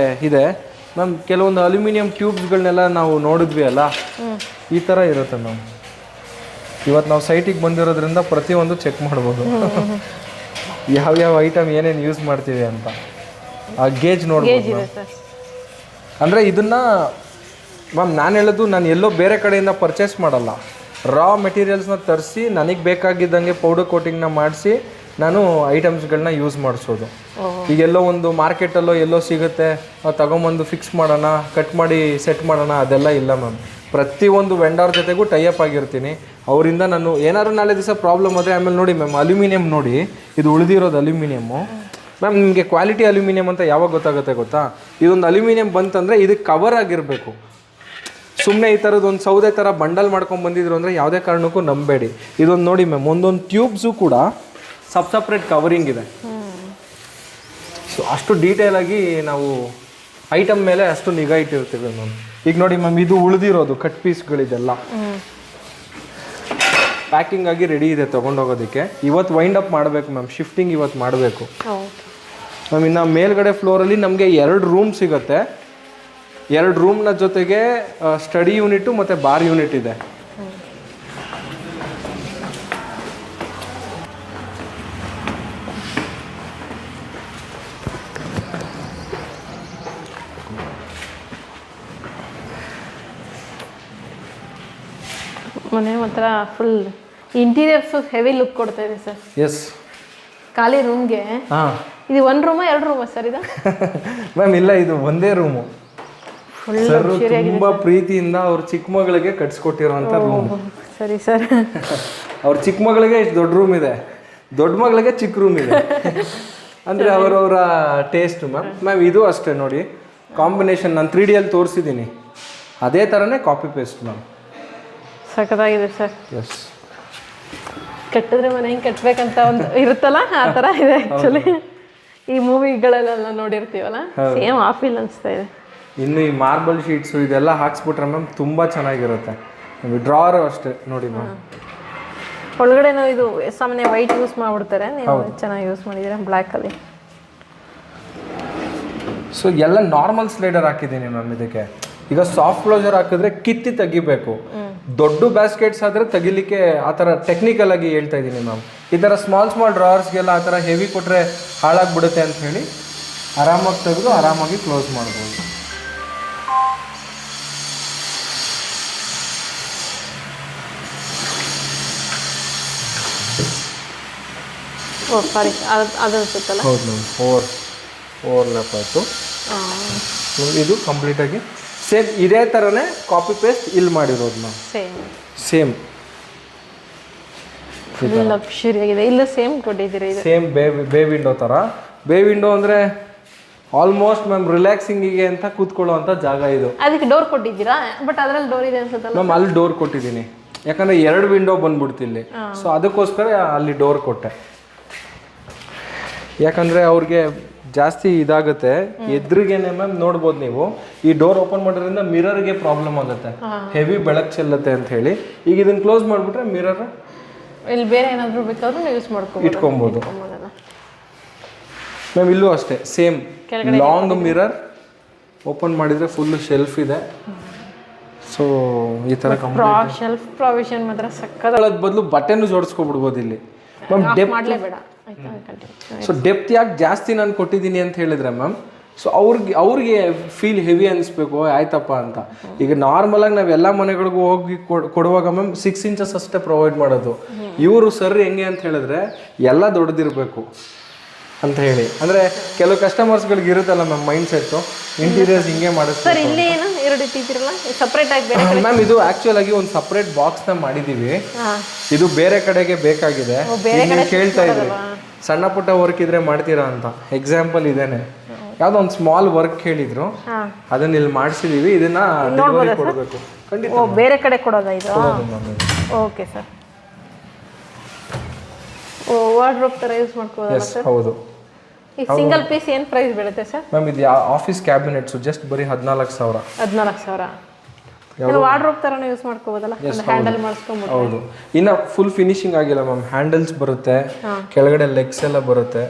ಇದೆ ಮ್ಯಾಮ್. ಕೆಲವೊಂದು ಅಲ್ಯೂಮಿನಿಯಂ ಟ್ಯೂಬ್ಸ್ಗಳನ್ನೆಲ್ಲ ನಾವು ನೋಡಿದ್ವಿ ಅಲ್ಲ, ಈ ಥರ ಇರುತ್ತೆ ಮ್ಯಾಮ್. ಇವತ್ತು ನಾವು ಸೈಟಿಗೆ ಬಂದಿರೋದ್ರಿಂದ ಪ್ರತಿಯೊಂದು ಚೆಕ್ ಮಾಡ್ಬೋದು, ಯಾವ್ಯಾವ ಐಟಮ್ ಏನೇನು ಯೂಸ್ ಮಾಡ್ತೀವಿ ಅಂತ. ಆ ಗೇಜ್ ನೋಡ್ಬೋದು. ಅಂದರೆ ಇದನ್ನು ಮ್ಯಾಮ್ ನಾನು ಹೇಳೋದು, ನಾನು ಎಲ್ಲೋ ಬೇರೆ ಕಡೆಯಿಂದ ಪರ್ಚೇಸ್ ಮಾಡಲ್ಲ. ರಾ ಮೆಟೀರಿಯಲ್ಸ್ನ ತರಿಸಿ ನನಗೆ ಬೇಕಾಗಿದ್ದಂಗೆ ಪೌಡರ್ ಕೋಟಿಂಗ್ನ ಮಾಡಿಸಿ ನಾನು ಐಟಮ್ಸ್ಗಳನ್ನ ಯೂಸ್ ಮಾಡಿಸೋದು. ಈಗ ಎಲ್ಲೋ ಒಂದು ಮಾರ್ಕೆಟಲ್ಲೋ ಎಲ್ಲೋ ಸಿಗುತ್ತೆ, ತಗೊಂಬಂದು ಫಿಕ್ಸ್ ಮಾಡೋಣ, ಕಟ್ ಮಾಡಿ ಸೆಟ್ ಮಾಡೋಣ, ಅದೆಲ್ಲ ಇಲ್ಲ ಮ್ಯಾಮ್. ಪ್ರತಿಯೊಂದು ವೆಂಡರ್ ಜೊತೆಗೂ ಟೈಅಪ್ ಆಗಿರ್ತೀನಿ. ಅವರಿಂದ ನಾನು ಏನಾದ್ರು ನಾಳೆ ದಿವಸ ಪ್ರಾಬ್ಲಮ್ ಆದರೆ ಆಮೇಲೆ ನೋಡಿ ಮ್ಯಾಮ್, ಅಲ್ಯೂಮಿನಿಯಂ ನೋಡಿ, ಇದು ಉಳಿದಿರೋದು ಅಲ್ಯೂಮಿನಿಯಮ್ಮು ಮ್ಯಾಮ್. ನಿಮಗೆ ಕ್ವಾಲಿಟಿ ಅಲ್ಯೂಮಿನಿಯಂ ಅಂತ ಯಾವಾಗ ಗೊತ್ತಾಗುತ್ತೆ ಗೊತ್ತಾ? ಇದೊಂದು ಅಲ್ಯೂಮಿನಿಯಂ ಬಂತಂದರೆ ಇದಕ್ಕೆ ಕವರ್ ಆಗಿರಬೇಕು. ಸುಮ್ಮನೆ ಈ ಥರದ್ದು ಒಂದು ಸೌದೆ ಥರ ಬಂಡಲ್ ಮಾಡ್ಕೊಂಡು ಬಂದಿದ್ರು ಅಂದರೆ ಯಾವುದೇ ಕಾರಣಕ್ಕೂ ನಂಬೇಡಿ. ಇದೊಂದು ನೋಡಿ ಮ್ಯಾಮ್, ಒಂದೊಂದು ಟ್ಯೂಬ್ಸು ಕೂಡ ಸಪ್ರೇಟ್ ಕವರಿಂಗ್ ಇದೆ. ಸೊ ಅಷ್ಟು ಡೀಟೇಲಾಗಿ ನಾವು ಐಟಮ್ ಮೇಲೆ ಅಷ್ಟು ನಿಗಾ ಇಟ್ಟಿರ್ತೀವಿ ಮ್ಯಾಮ್. ಈಗ ನೋಡಿ ಮ್ಯಾಮ್, ಇದು ಉಳಿದಿರೋದು ಕಟ್ ಪೀಸ್ಗಳಿದೆಲ್ಲ ಪ್ಯಾಕಿಂಗ್ ಆಗಿ ರೆಡಿ ಇದೆ ತೊಗೊಂಡೋಗೋದಕ್ಕೆ. ಇವತ್ತು ವೈಂಡ್ ಅಪ್ ಮಾಡಬೇಕು ಮ್ಯಾಮ್, ಶಿಫ್ಟಿಂಗ್ ಇವತ್ತು ಮಾಡಬೇಕು ಮ್ಯಾಮ್. ಇನ್ನು ಮೇಲ್ಗಡೆ ಫ್ಲೋರಲ್ಲಿ ನಮಗೆ 2 ರೂಮ್ ಸಿಗುತ್ತೆ. 2 ರೂಮ್ನ ಜೊತೆಗೆ ಸ್ಟಡಿ ಯೂನಿಟು ಮತ್ತು ಬಾರ್ ಯೂನಿಟ್ ಇದೆ. ಮನೆ ಮಾತ್ರ ಫುಲ್ ಇಂಟೀರಿಯರ್ಸು ಹೆವಿ ಲುಕ್ ಕೊಡ್ತಾ ಇದೆ ಸರ್. ಎಸ್, ಖಾಲಿ ರೂಮ್ಗೆ ಹಾಂ. ಇದು 1 ರೂಮಾ 2 ರೂಮಾ ಸರ್ ಇದು? ಮ್ಯಾಮ್ ಇಲ್ಲ, ಇದು ಒಂದೇ ರೂಮು. ಸರ್ ತುಂಬಾ ಪ್ರೀತಿಯಿಂದ ಅವ್ರ ಚಿಕ್ಕ ಮಗಳಿಗೆ ಕಟ್ಸ್ಕೊಟ್ಟಿರೋಂಥ ರೂಮ್. ಸರಿ ಸರ್. ಅವ್ರ ಚಿಕ್ಕ ಮಗಳಿಗೆ ಇಷ್ಟು ದೊಡ್ಡ ರೂಮ್ ಇದೆ, ದೊಡ್ಡ ಮಗಳಿಗೆ ಚಿಕ್ಕ ರೂಮ್ ಇದೆ. ಅಂದರೆ ಅವರವರ ಟೇಸ್ಟ್ ಮ್ಯಾಮ್. ಮ್ಯಾಮ್ ಇದು ಅಷ್ಟೇ ನೋಡಿ, ಕಾಂಬಿನೇಷನ್ ನಾನು 3Dಯಲ್ಲಿ ತೋರಿಸಿದ್ದೀನಿ, ಅದೇ ಥರನೇ ಕಾಪಿ ಪೇಸ್ಟ್ ಮ್ಯಾಮ್. ಸಖತ್ತಾಗಿದೆ ಸರ್. ಎಸ್, ಕಟ್ಟಿದ್ರೆ ಮನೆ ಹೆಂಗೆ ಕಟ್ಬೇಕಂತ ಒಂದು ಇರುತ್ತಲ್ಲ, ಆ ಥರ ಇದೆ ಆ್ಯಕ್ಚುಲಿ. ಈ ಮೂವಿಗಳಲ್ಲೆಲ್ಲ ನೋಡಿರ್ತೀವಲ್ಲ, ಸೇಮ್ ಆ ಫೀಲ್ ಅನಿಸ್ತಾ ಇದೆ. ಇನ್ನು ಈ ಮಾರ್ಬಲ್ ಶೀಟ್ಸು ಇದೆಲ್ಲ ಹಾಕ್ಸ್ಬಿಟ್ರೆ ಮ್ಯಾಮ್ ತುಂಬ ಚೆನ್ನಾಗಿರುತ್ತೆ. ಡ್ರಾರು ಅಷ್ಟೇ ನೋಡಿ ಮ್ಯಾಮ್. ಒಳಗಡೆ ಇದು ಸಾಮಾನ್ಯ ವೈಟ್ ಯೂಸ್ ಮಾಡಿಬಿಡ್ತಾರೆ, ನೀವು ಚೆನ್ನಾಗಿ ಯೂಸ್ ಮಾಡಿದ್ದೀರಾ ಬ್ಲ್ಯಾಕಲ್ಲಿ. ಸೊ ಎಲ್ಲ ನಾರ್ಮಲ್ ಸ್ಲೈಡರ್ ಹಾಕಿದ್ದೀನಿ ಮ್ಯಾಮ್ ಇದಕ್ಕೆ. ಈಗ ಸಾಫ್ಟ್ ಕ್ಲೋಸರ್ ಹಾಕಿದ್ರೆ ಕಿತ್ತಿ ತೆಗಿಬೇಕು, ದೊಡ್ಡ ಬ್ಯಾಸ್ಕೆಟ್ಸ್ ಆದರೆ ತೆಗಿಲಿಕ್ಕೆ ಆ ಥರ ಟೆಕ್ನಿಕಲ್ ಆಗಿ ಹೇಳ್ತಾ ಇದ್ದೀನಿ ಮ್ಯಾಮ್. ಈ ಥರ ಸ್ಮಾಲ್ ಡ್ರಾವರ್ಸ್ಗೆಲ್ಲ ಆ ಥರ ಹೆವಿ ಕೊಟ್ಟರೆ ಹಾಳಾಗ್ಬಿಡುತ್ತೆ ಅಂತ ಹೇಳಿ ಆರಾಮಾಗಿ ತೆಗೆದು ಆರಾಮಾಗಿ ಕ್ಲೋಸ್ ಮಾಡ್ಬೋದು. ಓ ಸಾರಿ, ಅದು ಅನ್ಸುತ್ತಲ್ಲ. ಹೌದು ಮ್ಯಾಮ್, ಓವರ್ಲ್ಯಾಪ್ ಆಯಿತು. ಇದು ಕಂಪ್ಲೀಟಾಗಿ ಸೇಮ್ ಇದೇ ಥರನೇ ಕಾಪಿ ಪೇಸ್ಟ್ ಇಲ್ಲಿ ಮಾಡಿರೋದು ಮ್ಯಾಮ್. ಸೇಮ್ ಲಕ್ಷರಿ ಆಗಿದೆ. ಇಲ್ಲ ಸೇಮ್ ಕೊಟ್ಟಿದ್ದೀರಿ, ಸೇಮ್ ಬೇ ವಿಂಡೋ ಥರ. ಬೇ ವಿಂಡೋ ಅಂದರೆ ಆಲ್ಮೋಸ್ಟ್ ಮ್ಯಾಮ್ ರಿಲ್ಯಾಕ್ಸಿಂಗಿಗೆ ಅಂತ ಕೂತ್ಕೊಳ್ಳೋ ಅಂಥ ಜಾಗ ಇದು. ಅದಕ್ಕೆ ಡೋರ್ ಕೊಟ್ಟಿದ್ದೀರಾ? ಬಟ್ ಅದರಲ್ಲಿ ಡೋರ್ ಇದೆ ಅನ್ಸುತ್ತಲ್ಲ ಮ್ಯಾಮ್. ಅಲ್ಲಿ ಡೋರ್ ಕೊಟ್ಟಿದ್ದೀನಿ, ಯಾಕಂದರೆ 2 ವಿಂಡೋ ಬಂದ್ಬಿಡ್ತಿಲ್ಲಿ. ಸೊ ಅದಕ್ಕೋಸ್ಕರ ಅಲ್ಲಿ ಡೋರ್ ಕೊಟ್ಟೆ. ಯಾಕಂದರೆ ಅವ್ರಿಗೆ ಜಾಸ್ತಿ ಇದಾಗುತ್ತೆ ಎದುರಿಗೇನೆ ಮ್ಯಾಮ್. ನೋಡ್ಬೋದು ನೀವು, ಈ ಡೋರ್ ಓಪನ್ ಮಾಡೋದ್ರಿಂದ ಮಿರರ್ಗೆ ಪ್ರಾಬ್ಲಮ್ ಆಗುತ್ತೆ, ಹೆವಿ ಬೆಳಕು ಚೆಲ್ಲುತ್ತೆ ಅಂತ ಹೇಳಿ. ಈಗ ಇದನ್ನು ಕ್ಲೋಸ್ ಮಾಡಿಬಿಟ್ರೆ ಮಿರರ್ ಇಲ್ಲಿ ಬೇರೆ ಏನಾದರೂ ಬೇಕಾದ್ರೂ ಯೂಸ್ ಇಟ್ಕೊಬೋದು ಮ್ಯಾಮ್. ಇಲ್ಲೂ ಅಷ್ಟೇ ಸೇಮ್ ಲಾಂಗ್ ಮಿರರ್. ಓಪನ್ ಮಾಡಿದರೆ ಫುಲ್ ಶೆಲ್ಫ್ ಇದೆ. ಸೊ ಈ ಥರ ಶೆಲ್ಫ್ ಪ್ರಾವಿಷನ್ ಮಾತ್ರ ಸಕ್ಕದ. ಬದಲು ಬಟನ್ ಜೋಡಿಸ್ಕೊಬಿಡ್ಬೋದು ಇಲ್ಲಿ ಮ್ಯಾಮ್. ಮಾಡಲೇಬೇಡ. ಸೊ ಡೆಪ್ತ್ ಯಾಕೆ ಜಾಸ್ತಿ ನಾನು ಕೊಟ್ಟಿದ್ದೀನಿ ಅಂತ ಹೇಳಿದ್ರೆ ಮ್ಯಾಮ್, ಸೊ ಅವ್ರಿಗೆ ಫೀಲ್ ಹೆವಿ ಅನಿಸ್ಬೇಕು, ಆಯ್ತಪ್ಪ ಅಂತ. ಈಗ ನಾರ್ಮಲಾಗಿ ನಾವು ಎಲ್ಲ ಮನೆಗಳಿಗೂ ಹೋಗಿ ಕೊಡುವಾಗ ಮ್ಯಾಮ್ 6 ಇಂಚಸ್ ಅಷ್ಟೇ ಪ್ರೊವೈಡ್ ಮಾಡೋದು. ಇವರು ಸರ್ ಹೆಂಗೆ ಅಂತ ಹೇಳಿದ್ರೆ ಎಲ್ಲ ದೊಡ್ಡದಿರಬೇಕು ಅಂತ ಹೇಳಿ. ಅಂದರೆ ಕೆಲವು ಕಸ್ಟಮರ್ಸ್ಗಳಿಗೆ ಇರುತ್ತಲ್ಲ ಮ್ಯಾಮ್ ಮೈಂಡ್ ಸೆಟ್ಟು, ಇಂಟೀರಿಯರ್ಸ್ ಹಿಂಗೆ ಮಾಡಿಸ್ತಾರೆ. ಮ್ಯಾಮ್ ಇದು ಆ್ಯಕ್ಚುಲ್ ಆಗಿ ಒಂದು ಸಪ್ರೇಟ್ ಬಾಕ್ಸ್ನ ಮಾಡಿದ್ದೀವಿ. ಇದು ಬೇರೆ ಕಡೆಗೆ ಬೇಕಾಗಿದೆ. ನೀವು ಕೇಳ್ತಾ ಇದ್ರಿ ಸಣ್ಣ ಪುಟ್ಟ ವರ್ಕ್ ಇದ್ರೆ ಮಾಡ್ತೀರಾ ಅಂತ. ಎಕ್ಸಾಂಪಲ್ ಇದೇನೆ, ಯಾವುದೋ ಒಂದು ಸ್ಮಾಲ್ ವರ್ಕ್ ಹೇಳಿದ್ರು, ಅದನ್ನ ಇಲ್ಲಿ ಮಾಡಿಸಿದೀವಿ. ಇದನ್ನ ಕೊಡಬೇಕು. ಖಂಡಿತ ಬೇರೆ ಕಡೆ ಕೊಡೋದಾ ಇದು? Okay sir. ವಾರ್ಡ್ರೋಬ್ ಥರ ಯೂಸ್ ಮಾಡ್ಕೋಬೋದಲ್ಲ ಸರ್? ಹೌದು. ಈ ಸಿಂಗಲ್ ಪೀಸ್ ಏನು ಪ್ರೈಸ್ ಬೀಳುತ್ತೆ ಸರ್? ಮ್ಯಾಮ್ ಇದು ಆಫೀಸ್ ಕ್ಯಾಬಿನೆಟ್ಸು ಜಸ್ಟ್ ಬರೀ 14,000. 14,000. ವಾರ್ಡ್ರೋಬ್ ಥರನೂ ಯೂಸ್ ಮಾಡ್ಕೋಬೋದಲ್ಲ, ಹ್ಯಾಂಡಲ್ ಮಾಡಿಸ್ಕೊಂಬೋದು. ಹೌದು. ಇನ್ನು ಫುಲ್ ಫಿನಿಶಿಂಗ್ ಆಗಿಲ್ಲ ಮ್ಯಾಮ್. ಹ್ಯಾಂಡಲ್ಸ್ ಬರುತ್ತೆ, ಕೆಳಗಡೆ ಲೆಗ್ಸ್ ಎಲ್ಲ ಬರುತ್ತೆ.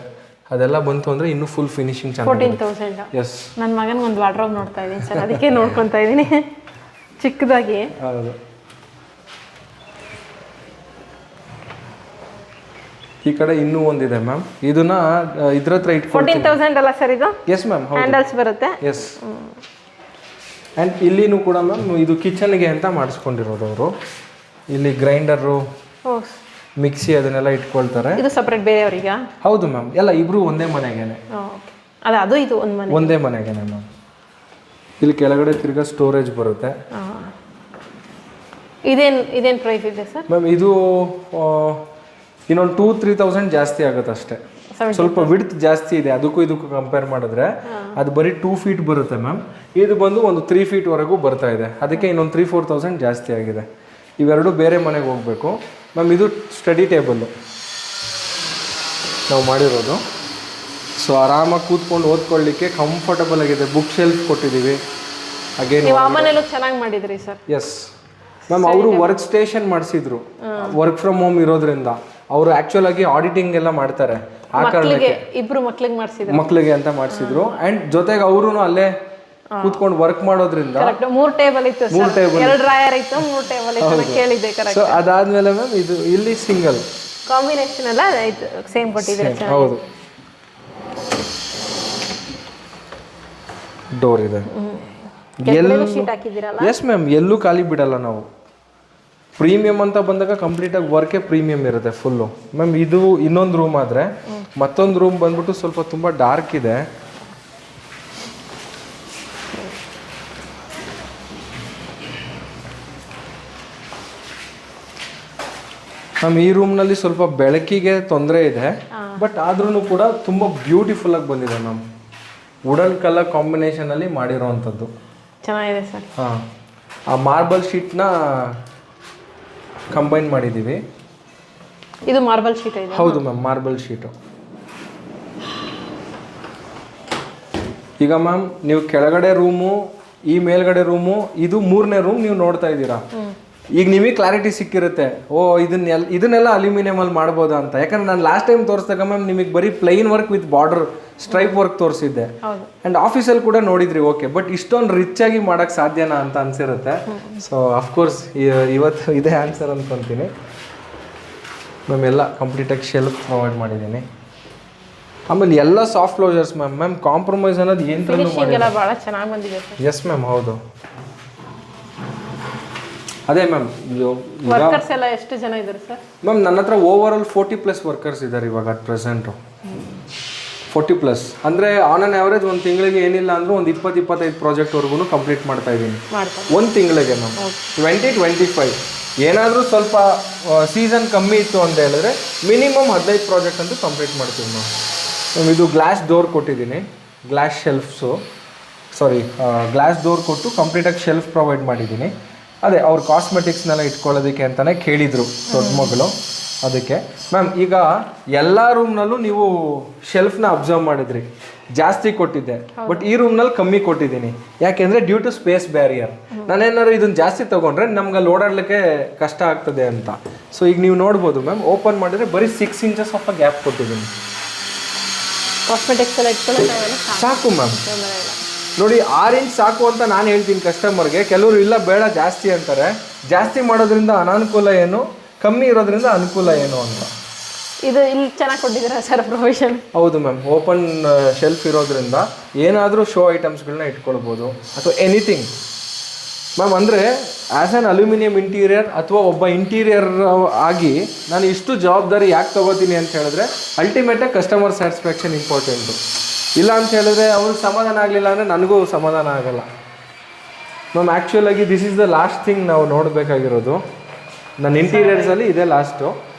ಅದೆಲ್ಲ ಬಂತು ಅಂದರೆ ಇನ್ನೂ ಫುಲ್ ಫಿನಿಶಿಂಗ್ ಚೆನ್ನಾಗಿ. 14,000. ಎಸ್. ನನ್ನ ಮಗನ ಒಂದು ವಾರ್ಡ್ರೋಬ್ ನೋಡ್ತಾ ಇದ್ದೀನಿ ಸರ್, ಅದಕ್ಕೆ ನೋಡ್ಕೊತಾ ಇದ್ದೀನಿ ಚಿಕ್ಕದಾಗಿ. ಹೌದು. ಈ ಕಡೆ ಇನ್ನೂ ಒಂದಿದೆ ಮ್ಯಾಮ್, ಇದನ್ನ ಇದ್ರ ಹತ್ರ ಇಟ್ಕೊಂಡು 14,000 ಅಲ್ಲ ಸರ್ ಇದು? Yes ma'am. ಹ್ಯಾಂಡಲ್ಸ್ ಬರುತ್ತೆ. ಎಸ್. ಆ್ಯಂಡ್ ಇಲ್ಲಿನೂ ಕೂಡ ಮ್ಯಾಮ್ ಇದು ಕಿಚನ್ಗೆ ಅಂತ ಮಾಡಿಸ್ಕೊಂಡಿರೋದು ಅವರು. ಇಲ್ಲಿ ಗ್ರೈಂಡರು, ಮಿಕ್ಸಿ ಅದನ್ನೆಲ್ಲ ಇಟ್ಕೊಳ್ತಾರೆ. ಇದು ಸಪ್ರೇಟ್ ಬೇರೆಯವರಿಗೆ? ಹೌದು ಮ್ಯಾಮ್, ಎಲ್ಲ ಇಬ್ರು ಒಂದೇ ಮನೆಗೇನೆ. ಅದು ಇದು ಒಂದೇ ಮನೆಗೇನೆ ಮ್ಯಾಮ್. ಇಲ್ಲಿ ಕೆಳಗಡೆ ತಿರ್ಗಾ ಸ್ಟೋರೇಜ್ ಬರುತ್ತೆ. ಇದೇನು ಪ್ರೈಸ್ ಇದೆ ಸರ್ ಮ್ಯಾಮ್? ಇದು ಇನ್ನೊಂದು 2,000-3,000 ಜಾಸ್ತಿ ಆಗುತ್ತೆ ಅಷ್ಟೇ. ಸ್ವಲ್ಪ ವಿಡ್ತ್ ಜಾಸ್ತಿ ಇದೆ ಅದಕ್ಕೂ ಇದಕ್ಕೂ ಕಂಪೇರ್ ಮಾಡಿದ್ರೆ. ಅದು ಬರೀ 2 ಫೀಟ್ ಬರುತ್ತೆ ಮ್ಯಾಮ್. ಇದು ಬಂದು ಒಂದು 3 ಫೀಟ್ವರೆಗೂ ಬರ್ತಾ ಇದೆ, ಅದಕ್ಕೆ ಇನ್ನೊಂದು 3,000-4,000 ಜಾಸ್ತಿ ಆಗಿದೆ. ಇವೆರಡು ಬೇರೆ ಮನೆಗೆ ಹೋಗಬೇಕು ಮ್ಯಾಮ್. ಇದು ಸ್ಟಡಿ ಟೇಬಲ್ಲು ನಾವು ಮಾಡಿರೋದು. ಸೊ ಆರಾಮಾಗಿ ಕೂತ್ಕೊಂಡು ಓದ್ಕೊಳ್ಳಿಕ್ಕೆ ಕಂಫರ್ಟಬಲ್ ಆಗಿದೆ. ಬುಕ್ ಶೆಲ್ಫ್ ಕೊಟ್ಟಿದ್ದೀವಿ. ಅಗೇನ್ ನೀವು ಆ ಮನೇಲೂ ಚೆನ್ನಾಗಿ ಮಾಡಿದ್ರಿ ಸರ್. ಎಸ್ ಮ್ಯಾಮ್, ಅವರು ವರ್ಕ್ ಸ್ಟೇಷನ್ ಮಾಡಿಸಿದ್ರು. ವರ್ಕ್ ಫ್ರಮ್ ಹೋಮ್ ಇರೋದ್ರಿಂದ ಅವರು ಆಕ್ಚುಲ್ ಆಗಿ ಆಡಿಟಿಂಗ್ ಎಲ್ಲ ಮಾಡ್ತಾರೆ. ಆ ಕಾರಣಕ್ಕೆ ಇಬ್ರು ಮಕ್ಳಿಗೆ ಅಂತ ಮಾಡಿಸಿದ್ರು. ಅಂಡ್ ಜೊತೆಗೆ ಅವರು ಅಲ್ಲೇ ಕೂತ್ಕೊಂಡು ವರ್ಕ್ ಮಾಡೋದ್ರಿಂದ 3 ಟೇಬಲ್ ಇತ್ತು, 2 ಡ್ರಾಯರ್ ಇತ್ತು, 3 ಟೇಬಲ್ ಇತ್ತು ಕೇಳಿದೆ. ಸೊ ಅದಾದ್ಮೇಲೆ ಮ್ಯಾಮ್ ಇದು ಇಲ್ಲಿ ಸಿಂಗಲ್ ಕಾಂಬಿನೇಷನ್ ಎಲ್ಲ ಸೇಮ್ ಕೊಟ್ಟಿದ್ದೀರಾ. ಹೌದು, ಡೋರ್ ಇದೆ. ಶೀಟ್ ಹಾಕಿದ್ದೀರಲ್ಲ? ಎಸ್ ಮ್ಯಾಮ್, ಎಲ್ಲೂ ಖಾಲಿ ಬಿಡಲ್ಲ ನಾವು. ಪ್ರೀಮಿಯಂ ಅಂತ ಬಂದಾಗ ಕಂಪ್ಲೀಟಾಗಿ ವರ್ಕೇ ಪ್ರೀಮಿಯಂ ಇರುತ್ತೆ ಫುಲ್ಲು. ಮ್ಯಾಮ್ ಇದು ಇನ್ನೊಂದು ರೂಮ್ ಆದರೆ, ಮತ್ತೊಂದು ರೂಮ್ ಬಂದ್ಬಿಟ್ಟು ಸ್ವಲ್ಪ ತುಂಬ ಡಾರ್ಕ್ ಇದೆ. ಮ್ಯಾಮ್ ಈ ರೂಮ್ನಲ್ಲಿ ಸ್ವಲ್ಪ ಬೆಳಕಿಗೆ ತೊಂದರೆ ಇದೆ, ಬಟ್ ಆದ್ರೂ ಕೂಡ ತುಂಬ ಬ್ಯೂಟಿಫುಲ್ ಆಗಿ ಬಂದಿದೆ ಮ್ಯಾಮ್. ವುಡನ್ ಕಲರ್ ಕಾಂಬಿನೇಷನಲ್ಲಿ ಮಾಡಿರೋವಂಥದ್ದು ಚೆನ್ನಾಗಿದೆ ಸರ್. ಹಾಂ, ಆ ಮಾರ್ಬಲ್ ಶೀಟ್ನ ಕಂಬೈನ್ ಮಾಡಿದ್ದೀವಿ. ಇದು ಮಾರ್ಬಲ್ ಶೀಟ್ ಇದೆ? ಹೌದು ಮ್ಯಾಮ್, ಮಾರ್ಬಲ್ ಶೀಟು. ಈಗ ಮ್ಯಾಮ್ ನೀವು ಕೆಳಗಡೆ ರೂಮು, ಈ ಮೇಲ್ಗಡೆ ರೂಮು, ಇದು 3ನೇ ರೂಮ್ ನೀವು ನೋಡ್ತಾ ಇದ್ದೀರಾ. ಈಗ ನಿಮಗೆ ಕ್ಲಾರಿಟಿ ಸಿಕ್ಕಿರುತ್ತೆ, ಓ ಇದನ್ನೆಲ್ಲ ಅಲ್ಯೂಮಿನಿಯಮಲ್ಲಿ ಮಾಡ್ಬೋದಾ ಅಂತ. ಯಾಕಂದ್ರೆ ನಾನು ಲಾಸ್ಟ್ ಟೈಮ್ ತೋರಿಸಿದಾಗ ಮ್ಯಾಮ್ ನಿಮಗೆ ಬರೀ plain work with border stripe work ತೋರಿಸಿದ್ದೆ. ಆ್ಯಂಡ್ ಆಫೀಸಲ್ಲಿ ಕೂಡ ನೋಡಿದ್ರಿ. ಓಕೆ, ಬಟ್ ಇಷ್ಟೊಂದು ರಿಚ್ ಆಗಿ ಮಾಡೋಕ್ಕೆ ಸಾಧ್ಯನಾ ಅಂತ ಅನ್ಸಿರುತ್ತೆ. ಸೊ ಅಫ್ಕೋರ್ಸ್ ಇವತ್ತು ಇದೇ ಆನ್ಸರ್ ಅಂದ್ಕೊತೀನಿ ಮ್ಯಾಮ್. ಎಲ್ಲ ಕಂಪ್ಲೀಟಾಗಿ ಶೆಲ್ಫ್ ಪ್ರೊವೈಡ್ ಮಾಡಿದ್ದೀನಿ. ಆಮೇಲೆ ಎಲ್ಲ ಸಾಫ್ಟ್ ಕ್ಲೋಸರ್ಸ್ ಮ್ಯಾಮ್. ಕಾಂಪ್ರಮೈಸ್ ಅನ್ನೋದು ಏನು ಮಾಡಿಲ್ಲ, ಭಾಳ ಚೆನ್ನಾಗಿ ಬಂದಿದೆ. ಎಸ್ ಮ್ಯಾಮ್, ಹೌದು. ಅದೇ ಮ್ಯಾಮ್, ವರ್ಕರ್ಸ್ ಎಲ್ಲ ಎಷ್ಟು ಜನ ಇದ್ದಾರೆ ಸರ್? ಮ್ಯಾಮ್ ನನ್ನ ಹತ್ರ ಓವರ್ ಆಲ್ 40+ ವರ್ಕರ್ಸ್ ಇದ್ದಾರೆ ಇವಾಗ ಅಟ್ ಪ್ರೆಸೆಂಟು. 40+ ಅಂದರೆ ಆನ್ ಆನ್ ಆ್ಯಾವ್ರೇಜ್ ಒಂದು ತಿಂಗಳಿಗೆ ಏನಿಲ್ಲ ಅಂದರೂ ಒಂದು 20-25 ಪ್ರಾಜೆಕ್ಟ್ವರೆಗೂ ಕಂಪ್ಲೀಟ್ ಮಾಡ್ತಾ ಇದ್ದೀನಿ ಒಂದು ತಿಂಗಳಿಗೆ ಮ್ಯಾಮ್. 20-25 ಏನಾದರೂ ಸ್ವಲ್ಪ ಸೀಸನ್ ಕಮ್ಮಿ ಇತ್ತು ಅಂತ ಹೇಳಿದ್ರೆ ಮಿನಿಮಮ್ 15 ಪ್ರಾಜೆಕ್ಟ್ ಅಂತೂ ಕಂಪ್ಲೀಟ್ ಮಾಡ್ತೀವಿ ಮ್ಯಾಮ್. ಇದು ಗ್ಲಾಸ್ ಡೋರ್ ಕೊಟ್ಟಿದ್ದೀನಿ, ಗ್ಲಾಸ್ ಶೆಲ್ಫ್ಸು, ಗ್ಲಾಸ್ ಡೋರ್ ಕೊಟ್ಟು ಕಂಪ್ಲೀಟಾಗಿ ಶೆಲ್ಫ್ ಪ್ರೊವೈಡ್ ಮಾಡಿದ್ದೀನಿ. ಅದೇ ಅವ್ರ ಕಾಸ್ಮೆಟಿಕ್ಸ್ನೆಲ್ಲ ಇಟ್ಕೊಳ್ಳೋದಕ್ಕೆ ಅಂತಲೇ ಕೇಳಿದರು ದೊಡ್ಡ ಮಗಳು, ಅದಕ್ಕೆ. ಮ್ಯಾಮ್ ಈಗ ಎಲ್ಲ ರೂಮ್ನಲ್ಲೂ ನೀವು ಶೆಲ್ಫ್ನ ಅಬ್ಸರ್ವ್ ಮಾಡಿದ್ರಿ, ಜಾಸ್ತಿ ಕೊಟ್ಟಿದ್ದೆ. ಬಟ್ ಈ ರೂಮ್ನಲ್ಲಿ ಕಮ್ಮಿ ಕೊಟ್ಟಿದ್ದೀನಿ. ಯಾಕೆಂದರೆ ಡ್ಯೂ ಟು ಸ್ಪೇಸ್ ಬ್ಯಾರಿಯರ್. ನಾನೇನಾದ್ರು ಇದನ್ನು ಜಾಸ್ತಿ ತೊಗೊಂಡ್ರೆ ನಮ್ಗೆ ಅಲ್ಲಿ ಓಡಾಡಲಿಕ್ಕೆ ಕಷ್ಟ ಆಗ್ತದೆ ಅಂತ. ಸೊ ಈಗ ನೀವು ನೋಡ್ಬೋದು ಮ್ಯಾಮ್, ಓಪನ್ ಮಾಡಿದ್ರೆ ಬರೀ 6 ಇಂಚಸ್ ಆಫ್ ಗ್ಯಾಪ್ ಕೊಟ್ಟಿದ್ದೀನಿ. ಕಾಸ್ಮೆಟಿಕ್ಸ್ ಎಲ್ಲ ಇಟ್ಕೊಳ್ಳೋಕೆ ಸಾಕು ಮ್ಯಾಮ್. ನೋಡಿ 6 ಇಂಚ್ ಸಾಕು ಅಂತ ನಾನು ಹೇಳ್ತೀನಿ ಕಸ್ಟಮರ್ಗೆ. ಕೆಲವರು ಇಲ್ಲ ಬೇಡ ಜಾಸ್ತಿ ಅಂತಾರೆ. ಜಾಸ್ತಿ ಮಾಡೋದ್ರಿಂದ ಅನಾನುಕೂಲ ಏನು, ಕಮ್ಮಿ ಇರೋದ್ರಿಂದ ಅನುಕೂಲ ಏನು ಅಂತ. ಇದು ಇಲ್ಲಿ ಚೆನ್ನಾಗಿ ಕೊಟ್ಟಿದ್ದೀರಾ ಸರ್ ಪ್ರೊವಿಷನ್? ಹೌದು ಮ್ಯಾಮ್, ಓಪನ್ ಶೆಲ್ಫ್ ಇರೋದ್ರಿಂದ ಏನಾದರೂ ಶೋ ಐಟಮ್ಸ್ಗಳನ್ನ ಇಟ್ಕೊಳ್ಬೋದು ಅಥವಾ ಎನಿಥಿಂಗ್ ಮ್ಯಾಮ್. ಅಂದರೆ ಆ್ಯಸ್ ಆ್ಯನ್ ಅಲ್ಯೂಮಿನಿಯಂ ಇಂಟೀರಿಯರ್ ಅಥವಾ ಒಬ್ಬ ಇಂಟೀರಿಯರ್ ಆಗಿ ನಾನು ಇಷ್ಟು ಜವಾಬ್ದಾರಿ ಯಾಕೆ ತೊಗೋತೀನಿ ಅಂತ ಹೇಳಿದ್ರೆ, ಅಲ್ಟಿಮೇಟಾಗಿ ಕಸ್ಟಮರ್ ಸ್ಯಾಟಿಸ್ಫ್ಯಾಕ್ಷನ್ ಇಂಪಾರ್ಟೆಂಟು. ಇಲ್ಲ ಅಂತ ಹೇಳಿದ್ರೆ ಅವ್ರಿಗೆ ಸಮಾಧಾನ ಆಗಲಿಲ್ಲ ಅಂದರೆ ನನಗೂ ಸಮಾಧಾನ ಆಗಲ್ಲ ಮ್ಯಾಮ್. ಆ್ಯಕ್ಚುಲಾಗಿ this is the last thing ನಾವು ನೋಡಬೇಕಾಗಿರೋದು. ನನ್ನ ಇಂಟೀರಿಯರ್ಸಲ್ಲಿ ಇದೇ ಲಾಸ್ಟು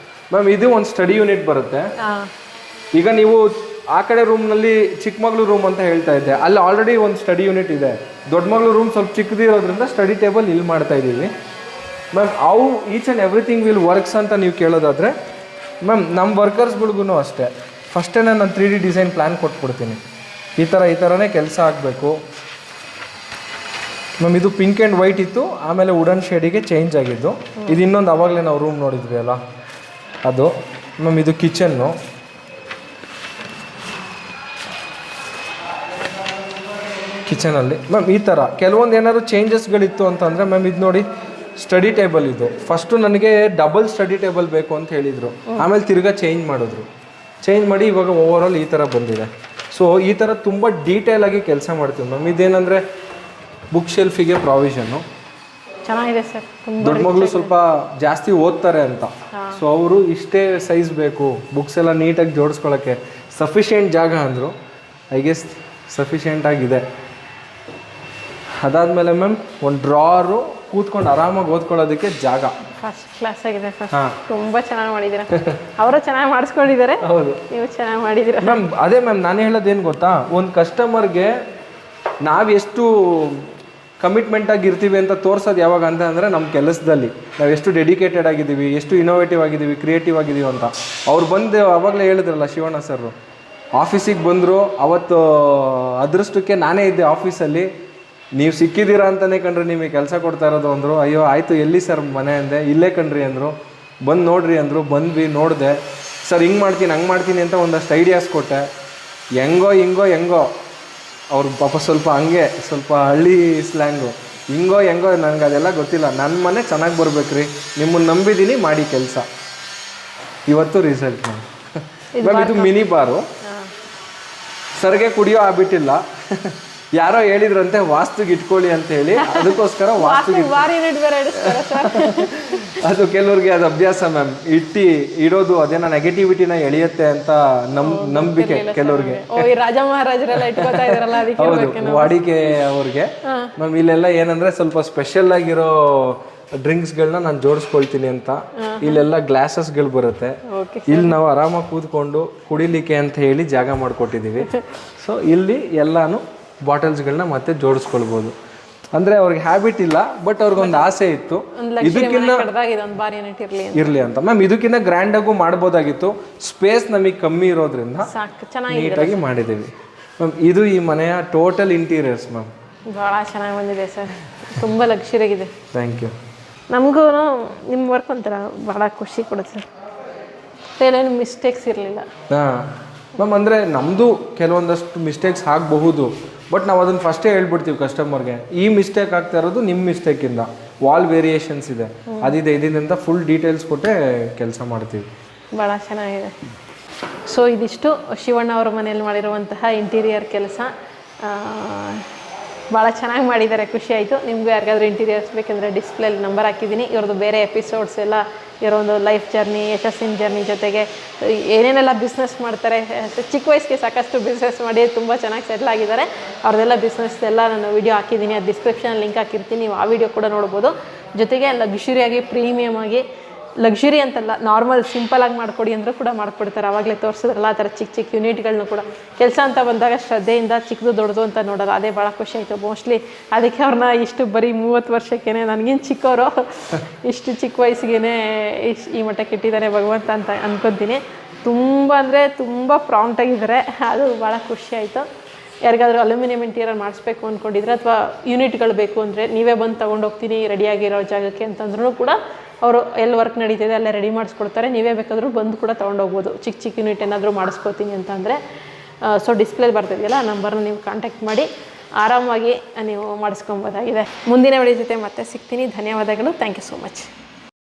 ಮ್ಯಾಮ್. ಇದು ಒಂದು ಸ್ಟಡಿ ಯೂನಿಟ್ ಬರುತ್ತೆ. ಈಗ ನೀವು ಆ ಕಡೆ ರೂಮ್ನಲ್ಲಿ ಚಿಕ್ಕ ಮಗಳು ರೂಮ್ ಅಂತ ಹೇಳ್ತಾ ಇದ್ದೆ, ಅಲ್ಲಿ ಆಲ್ರೆಡಿ ಒಂದು ಸ್ಟಡಿ ಯೂನಿಟ್ ಇದೆ. ದೊಡ್ಡ ಮಗಳು ರೂಮ್ ಸ್ವಲ್ಪ ಚಿಕ್ಕದಿರೋದ್ರಿಂದ ಸ್ಟಡಿ ಟೇಬಲ್ ಇಲ್ಲಿ ಮಾಡ್ತಾ ಇದ್ದೀವಿ ಮ್ಯಾಮ್. ಅವು each and everything will works ಅಂತ ನೀವು ಕೇಳೋದಾದರೆ ಮ್ಯಾಮ್, ನಮ್ಮ ವರ್ಕರ್ಸ್ಗಳಿಗೂ ಅಷ್ಟೇ ಫಸ್ಟೇ ನಾನು 3D ಡಿಸೈನ್ ಪ್ಲ್ಯಾನ್ ಕೊಟ್ಬಿಡ್ತೀನಿ. ಈ ಥರನೇ ಕೆಲಸ ಆಗಬೇಕು ಮ್ಯಾಮ್. ಇದು ಪಿಂಕ್ ಆ್ಯಂಡ್ ವೈಟ್ ಇತ್ತು, ಆಮೇಲೆ ವುಡನ್ ಶೇಡಿಗೆ ಚೇಂಜ್ ಆಗಿದ್ದು. ಇದು ಇನ್ನೊಂದು ಆವಾಗಲೇ ನಾವು ರೂಮ್ ನೋಡಿದ್ವಿ ಅಲ್ಲ, ಅದು ಮ್ಯಾಮ್. ಇದು ಕಿಚನ್ನು. ಕಿಚನಲ್ಲಿ ಮ್ಯಾಮ್ ಈ ಥರ ಕೆಲವೊಂದು ಏನಾದ್ರು ಚೇಂಜಸ್ಗಳಿತ್ತು ಅಂತಂದರೆ ಮ್ಯಾಮ್, ಇದು ನೋಡಿ ಸ್ಟಡಿ ಟೇಬಲ್. ಇದು ಫಸ್ಟು ನನಗೆ ಡಬಲ್ ಸ್ಟಡಿ ಟೇಬಲ್ ಬೇಕು ಅಂತ ಹೇಳಿದರು, ಆಮೇಲೆ ತಿರ್ಗಾ ಚೇಂಜ್ ಮಾಡಿ ಇವಾಗ ಓವರ್ ಆಲ್ ಈ ಥರ ಬಂದಿದೆ. ಸೊ ಈ ಥರ ತುಂಬ ಡೀಟೇಲಾಗಿ ಕೆಲಸ ಮಾಡ್ತೀವಿ ಮ್ಯಾಮ್. ಇದೇನಂದರೆ ಬುಕ್ ಶೆಲ್ಫಿಗೆ ಪ್ರಾವಿಷನ್ನು ಚೆನ್ನಾಗಿದೆ ಸರ್. ದೊಡ್ಡ ಮಗಳು ಸ್ವಲ್ಪ ಜಾಸ್ತಿ ಓದ್ತಾರೆ ಅಂತ, ಸೊ ಅವರು ಇಷ್ಟೇ ಸೈಜ್ ಬೇಕು ಬುಕ್ಸ್ ಎಲ್ಲ ನೀಟಾಗಿ ಜೋಡಿಸ್ಕೊಳ್ಳೋಕ್ಕೆ. ಸಫಿಷಿಯೆಂಟ್ ಜಾಗ ಅಂದರು, ಐ ಗೆಸ್ ಸಫಿಷಿಯೆಂಟ್ ಆಗಿದೆ. ಅದಾದಮೇಲೆ ಮ್ಯಾಮ್ ಒಂದು ಡ್ರಾರು, ಕೂತ್ಕೊಂಡು ಆರಾಮಾಗಿ ಓದ್ಕೊಳ್ಳೋದಕ್ಕೆ ಜಾಗ ಫಸ್ಟ್ ಕ್ಲಾಸ್ ಆಗಿದೆ ಸರ್. ತುಂಬ ಚೆನ್ನಾಗಿ ಮಾಡಿದ್ದೀರಾ. ಅವರು ಚೆನ್ನಾಗಿ ಮಾಡಿಸ್ಕೊಂಡಿದ್ದಾರೆ, ಹೌದು ನೀವು ಚೆನ್ನಾಗಿ ಮಾಡಿದ್ದೀರಾ ಮ್ಯಾಮ್. ಅದೇ ಮ್ಯಾಮ್, ನಾನು ಹೇಳೋದೇನು ಗೊತ್ತಾ, ಒಂದು ಕಸ್ಟಮರ್ಗೆ ನಾವು ಎಷ್ಟು ಕಮಿಟ್ಮೆಂಟ್ ಆಗಿರ್ತೀವಿ ಅಂತ ತೋರಿಸೋದು ಯಾವಾಗ ಅಂತ ಅಂದರೆ ನಮ್ಮ ಕೆಲಸದಲ್ಲಿ ನಾವು ಎಷ್ಟು ಡೆಡಿಕೇಟೆಡ್ ಆಗಿದ್ದೀವಿ, ಎಷ್ಟು ಇನೋವೇಟಿವ್ ಆಗಿದ್ದೀವಿ, ಕ್ರಿಯೇಟಿವ್ ಆಗಿದ್ದೀವಿ ಅಂತ. ಅವ್ರು ಬಂದು ಆವಾಗಲೇ ಹೇಳಿದ್ರಲ್ಲ ಶಿವಣ್ಣ ಸರ್, ಆಫೀಸಿಗೆ ಬಂದರು. ಅವತ್ತು ಅದೃಷ್ಟಕ್ಕೆ ನಾನೇ ಇದ್ದೆ ಆಫೀಸಲ್ಲಿ. ನೀವು ಸಿಕ್ಕಿದ್ದೀರಾ ಅಂತಲೇ ಕಣ್ರಿ ನಿಮಗೆ ಕೆಲಸ ಕೊಡ್ತಾ ಇರೋದು ಅಂದರು. ಅಯ್ಯೋ ಆಯಿತು, ಎಲ್ಲಿ ಸರ್ ಮನೆ ಅಂದೆ. ಇಲ್ಲೇ ಕಣ್ರಿ ಅಂದರು. ಬಂದು ನೋಡ್ರಿ ಅಂದರು. ಬಂದ್ವಿ, ನೋಡಿದೆ. ಸರ್ ಹಿಂಗೆ ಮಾಡ್ತೀನಿ ಹಂಗೆ ಮಾಡ್ತೀನಿ ಅಂತ ಒಂದಷ್ಟು ಐಡಿಯಾಸ್ ಕೊಟ್ಟೆ. ಹೆಂಗೋ ಅವ್ರು ಪಾಪ ಸ್ವಲ್ಪ ಹಂಗೆ ಸ್ವಲ್ಪ ಹಳ್ಳಿ ಸ್ಲ್ಯಾಂಗು. ಹೆಂಗೋ ನನಗೆ ಅದೆಲ್ಲ ಗೊತ್ತಿಲ್ಲ. ನನ್ನ ಮನೆ ಚೆನ್ನಾಗಿ ಬರ್ಬೇಕ್ರಿ, ನಿಮ್ಮನ್ನು ನಂಬಿದ್ದೀನಿ, ಮಾಡಿ ಕೆಲಸ. ಇವತ್ತು ರಿಸಲ್ಟ್ ಮ್ಯಾಮ್. ಇದು ಮಿನಿ ಬಾರು. ಸರ್ಗೆ ಕುಡಿಯೋ ಆಗ್ಬಿಟ್ಟಿಲ್ಲ. ಯಾರೋ ಹೇಳಿದ್ರಂತೆ ವಾಸ್ತುಗೆ ಇಟ್ಕೊಳ್ಳಿ ಅಂತ ಹೇಳಿ, ಅದಕ್ಕೋಸ್ಕರ ಅದು ಕೆಲವ್ರಿಗೆ ಅದು ಅಭ್ಯಾಸ ಮ್ಯಾಮ್. ಇಡೋದು ಅದೇನೋ ನೆಗೆಟಿವಿಟಿನ ಎಳೆಯುತ್ತೆ ಅಂತ ನಂಬಿಕೆ ಕೆಲವ್ರಿಗೆ. ರಾಜ ಮಹಾರಾಜರೆಲ್ಲ ಇಟ್ಕೋತಾ ಇದಾರಲ್ಲ, ಹೌದು, ವಾಡಿಕೆ ಅವ್ರಿಗೆ. ಮ್ಯಾಮ್ ಇಲ್ಲೆಲ್ಲ ಏನಂದ್ರೆ ಸ್ವಲ್ಪ ಸ್ಪೆಷಲ್ ಆಗಿರೋ ಡ್ರಿಂಕ್ಸ್ಗಳನ್ನ ನಾನು ಜೋಡಿಸ್ಕೊಳ್ತೀನಿ ಅಂತ. ಇಲ್ಲೆಲ್ಲ ಗ್ಲಾಸಸ್ಗಳು ಬರುತ್ತೆ. ಇಲ್ಲಿ ನಾವು ಆರಾಮಾಗಿ ಕೂತ್ಕೊಂಡು ಕುಡಿಲಿಕ್ಕೆ ಅಂತ ಹೇಳಿ ಜಾಗ ಮಾಡಿಕೊಟ್ಟಿದ್ದೀವಿ. ಸೊ ಇಲ್ಲಿ ಎಲ್ಲಾನು ಬಾಟಲ್ಸ್ಗಳನ್ನ ಮತ್ತೆ ಜೋಡಿಸ್ಕೊಳ್ಬೋದು. ಅಂದರೆ ಅವ್ರಿಗೆ ಹ್ಯಾಬಿಟ್ ಇಲ್ಲ, ಬಟ್ ಅವ್ರಿಗೊಂದು ಆಸೆ ಇತ್ತು ಇದಕ್ಕಿಂತ ಇರಲಿ ಅಂತ. ಮ್ಯಾಮ್ ಇದಕ್ಕಿಂತ ಗ್ರ್ಯಾಂಡಾಗೂ ಮಾಡ್ಬೋದಾಗಿತ್ತು. ಸ್ಪೇಸ್ ನಮಗೆ ಕಮ್ಮಿ ಇರೋದ್ರಿಂದ ನೀಟಾಗಿ ಮಾಡಿದ್ದೀವಿ ಮ್ಯಾಮ್. ಇದು ಈ ಮನೆಯ ಟೋಟಲ್ ಇಂಟೀರಿಯರ್ಸ್ ಮ್ಯಾಮ್. ಭಾಳ ಚೆನ್ನಾಗಿ ಬಂದಿದೆ ಸರ್, ತುಂಬ ಲಕ್ಷರಿಯಾಗಿದೆ. Thank you. ನಮಗೂ ನಿಮ್ಮ ವರ್ಕ್ ಒಂಥರ ಭಾಳ ಖುಷಿ ಕೊಡುತ್ತೆ ಸರ್. ಏನು ಮಿಸ್ಟೇಕ್ಸ್ ಇರಲಿಲ್ಲ. ಹಾಂ ಮ್ಯಾಮ್, ಅಂದರೆ ನಮ್ಮದು ಕೆಲವೊಂದಷ್ಟು ಮಿಸ್ಟೇಕ್ಸ್ ಆಗಬಹುದು, ಬಟ್ ನಾವು ಅದನ್ನು ಫಸ್ಟೇ ಹೇಳ್ಬಿಡ್ತೀವಿ ಕಸ್ಟಮರ್ಗೆ. ಈ ಮಿಸ್ಟೇಕ್ ಆಗ್ತಾ ಇರೋದು ನಿಮ್ಮ ಮಿಸ್ಟೇಕಿಂದ, ವಾಲ್ ವೇರಿಯೇಷನ್ಸ್ ಇದೆ, ಅದಿದೆ ಇದರಿಂದ ಫುಲ್ ಡೀಟೇಲ್ಸ್ ಕೊಟ್ಟೆ ಕೆಲಸ ಮಾಡ್ತೀವಿ. ಭಾಳ ಚೆನ್ನಾಗಿದೆ. ಸೊ ಇದಿಷ್ಟು ಶಿವಣ್ಣ ಅವ್ರ ಮನೇಲಿ ಮಾಡಿರುವಂತಹ ಇಂಟೀರಿಯರ್ ಕೆಲಸ. ಭಾಳ ಚೆನ್ನಾಗಿ ಮಾಡಿದ್ದಾರೆ, ಖುಷಿ ಆಯಿತು. ನಿಮಗೂ ಯಾರಿಗಾದ್ರೂ ಇಂಟೀರಿಯರ್ಸ್ ಬೇಕೆಂದರೆ ಡಿಸ್ಪ್ಲೇಲಿ ನಂಬರ್ ಹಾಕಿದ್ದೀನಿ. ಇವ್ರದ್ದು ಬೇರೆ ಎಪಿಸೋಡ್ಸ್ ಎಲ್ಲ, ಇವರ ಒಂದು ಲೈಫ್ ಜರ್ನಿ, ಯಶಸ್ಸಿನ ಜರ್ನಿ ಜೊತೆಗೆ ಏನೇನೆಲ್ಲ ಬಿಸ್ನೆಸ್ ಮಾಡ್ತಾರೆ, ಚಿಕ್ಕ ವಯಸ್ಸಿಗೆ ಸಾಕಷ್ಟು ಬಿಸ್ನೆಸ್ ಮಾಡಿ ತುಂಬ ಚೆನ್ನಾಗಿ ಸೆಟ್ಲ್ ಆಗಿದ್ದಾರೆ. ಅವ್ರದ್ದೆಲ್ಲ ಬಿಸ್ನೆಸ್ದೆಲ್ಲ ನಾನು ವಿಡಿಯೋ ಹಾಕಿದ್ದೀನಿ, ಅದು ಡಿಸ್ಕ್ರಿಪ್ಷನ್ ಲಿಂಕ್ ಹಾಕಿರ್ತೀನಿ, ನೀವು ಆ ವಿಡಿಯೋ ಕೂಡ ನೋಡ್ಬೋದು. ಜೊತೆಗೆ ಲಕ್ಸುರಿಯಾಗಿ ಪ್ರೀಮಿಯಮ್ ಆಗಿ, ಲಕ್ಸುರಿ ಅಂತಲ್ಲ, ನಾರ್ಮಲ್ ಸಿಂಪಲಾಗಿ ಮಾಡಿಕೊಡಿ ಅಂದರೂ ಕೂಡ ಮಾಡಿಕೊಡ್ತಾರೆ. ಆವಾಗಲೇ ತೋರಿಸಿದ್ರಲ್ಲ ಆ ಥರ ಚಿಕ್ಕ ಚಿಕ್ಕ ಯೂನಿಟ್ಗಳನ್ನೂ ಕೂಡ. ಕೆಲಸ ಅಂತ ಬಂದಾಗ ಶ್ರದ್ಧೆಯಿಂದ ಚಿಕ್ಕದು ದೊಡ್ಡದು ಅಂತ ನೋಡೋದು, ಅದೇ ಭಾಳ ಖುಷಿ ಆಯಿತು. ಮೋಸ್ಟ್ಲಿ ಅದಕ್ಕೆ ಅವ್ರನ್ನ ಇಷ್ಟು ಬರೀ 30 ವರ್ಷಕ್ಕೇ, ನನಗೇನು ಚಿಕ್ಕವರು, ಇಷ್ಟು ಚಿಕ್ಕ ವಯಸ್ಸಿಗೆ ಈ ಮಟ್ಟಕ್ಕೆ ಇಟ್ಟಿದ್ದಾರೆ ಭಗವಂತ ಅಂತ ಅನ್ಕೊತೀನಿ. ತುಂಬ ಅಂದರೆ ತುಂಬ ಪ್ರಾಂಪ್ಟಾಗಿದ್ದಾರೆ, ಅದು ಭಾಳ ಖುಷಿ ಆಯಿತು. ಯಾರಿಗಾದ್ರೂ ಅಲ್ಯೂಮಿನಿಯಂ ಇಂಟೀರಿಯರ್ ಮಾಡಿಸ್ಬೇಕು ಅಂದ್ಕೊಂಡಿದ್ರೆ ಅಥವಾ ಯೂನಿಟ್ಗಳು ಬೇಕು ಅಂದರೆ ನೀವೇ ಬಂದು ತೊಗೊಂಡೋಗ್ತೀನಿ ರೆಡಿಯಾಗಿರೋ ಜಾಗಕ್ಕೆ ಅಂತಂದ್ರೂ ಕೂಡ ಅವರು ಎಲ್ಲಿ ವರ್ಕ್ ನಡೀತಿದೆ ಅಲ್ಲೇ ರೆಡಿ ಮಾಡಿಸ್ಕೊಡ್ತಾರೆ. ನೀವೇ ಬೇಕಾದರೂ ಬಂದು ಕೂಡ ತೊಗೊಂಡೋಗ್ಬೋದು. ಚಿಕ್ಕ ಚಿಕ್ಕ ಯೂನಿಟ್ ಏನಾದರೂ ಮಾಡಿಸ್ಕೊತೀನಿ ಅಂತಂದರೆ. ಸೊ ಡಿಸ್ಪ್ಲೇ ಬರ್ತಿದೆಯಲ್ಲ, ಆ ನಂಬರ್ನ ನೀವು ಕಾಂಟ್ಯಾಕ್ಟ್ ಮಾಡಿ ಆರಾಮಾಗಿ ನೀವು ಮಾಡಿಸ್ಕೊಬೋದಾಗಿದೆ. ಮುಂದಿನ ವಿಡಿಯೋ ಜೊತೆ ಮತ್ತೆ ಸಿಗ್ತೀನಿ. ಧನ್ಯವಾದಗಳು. Thank you so much.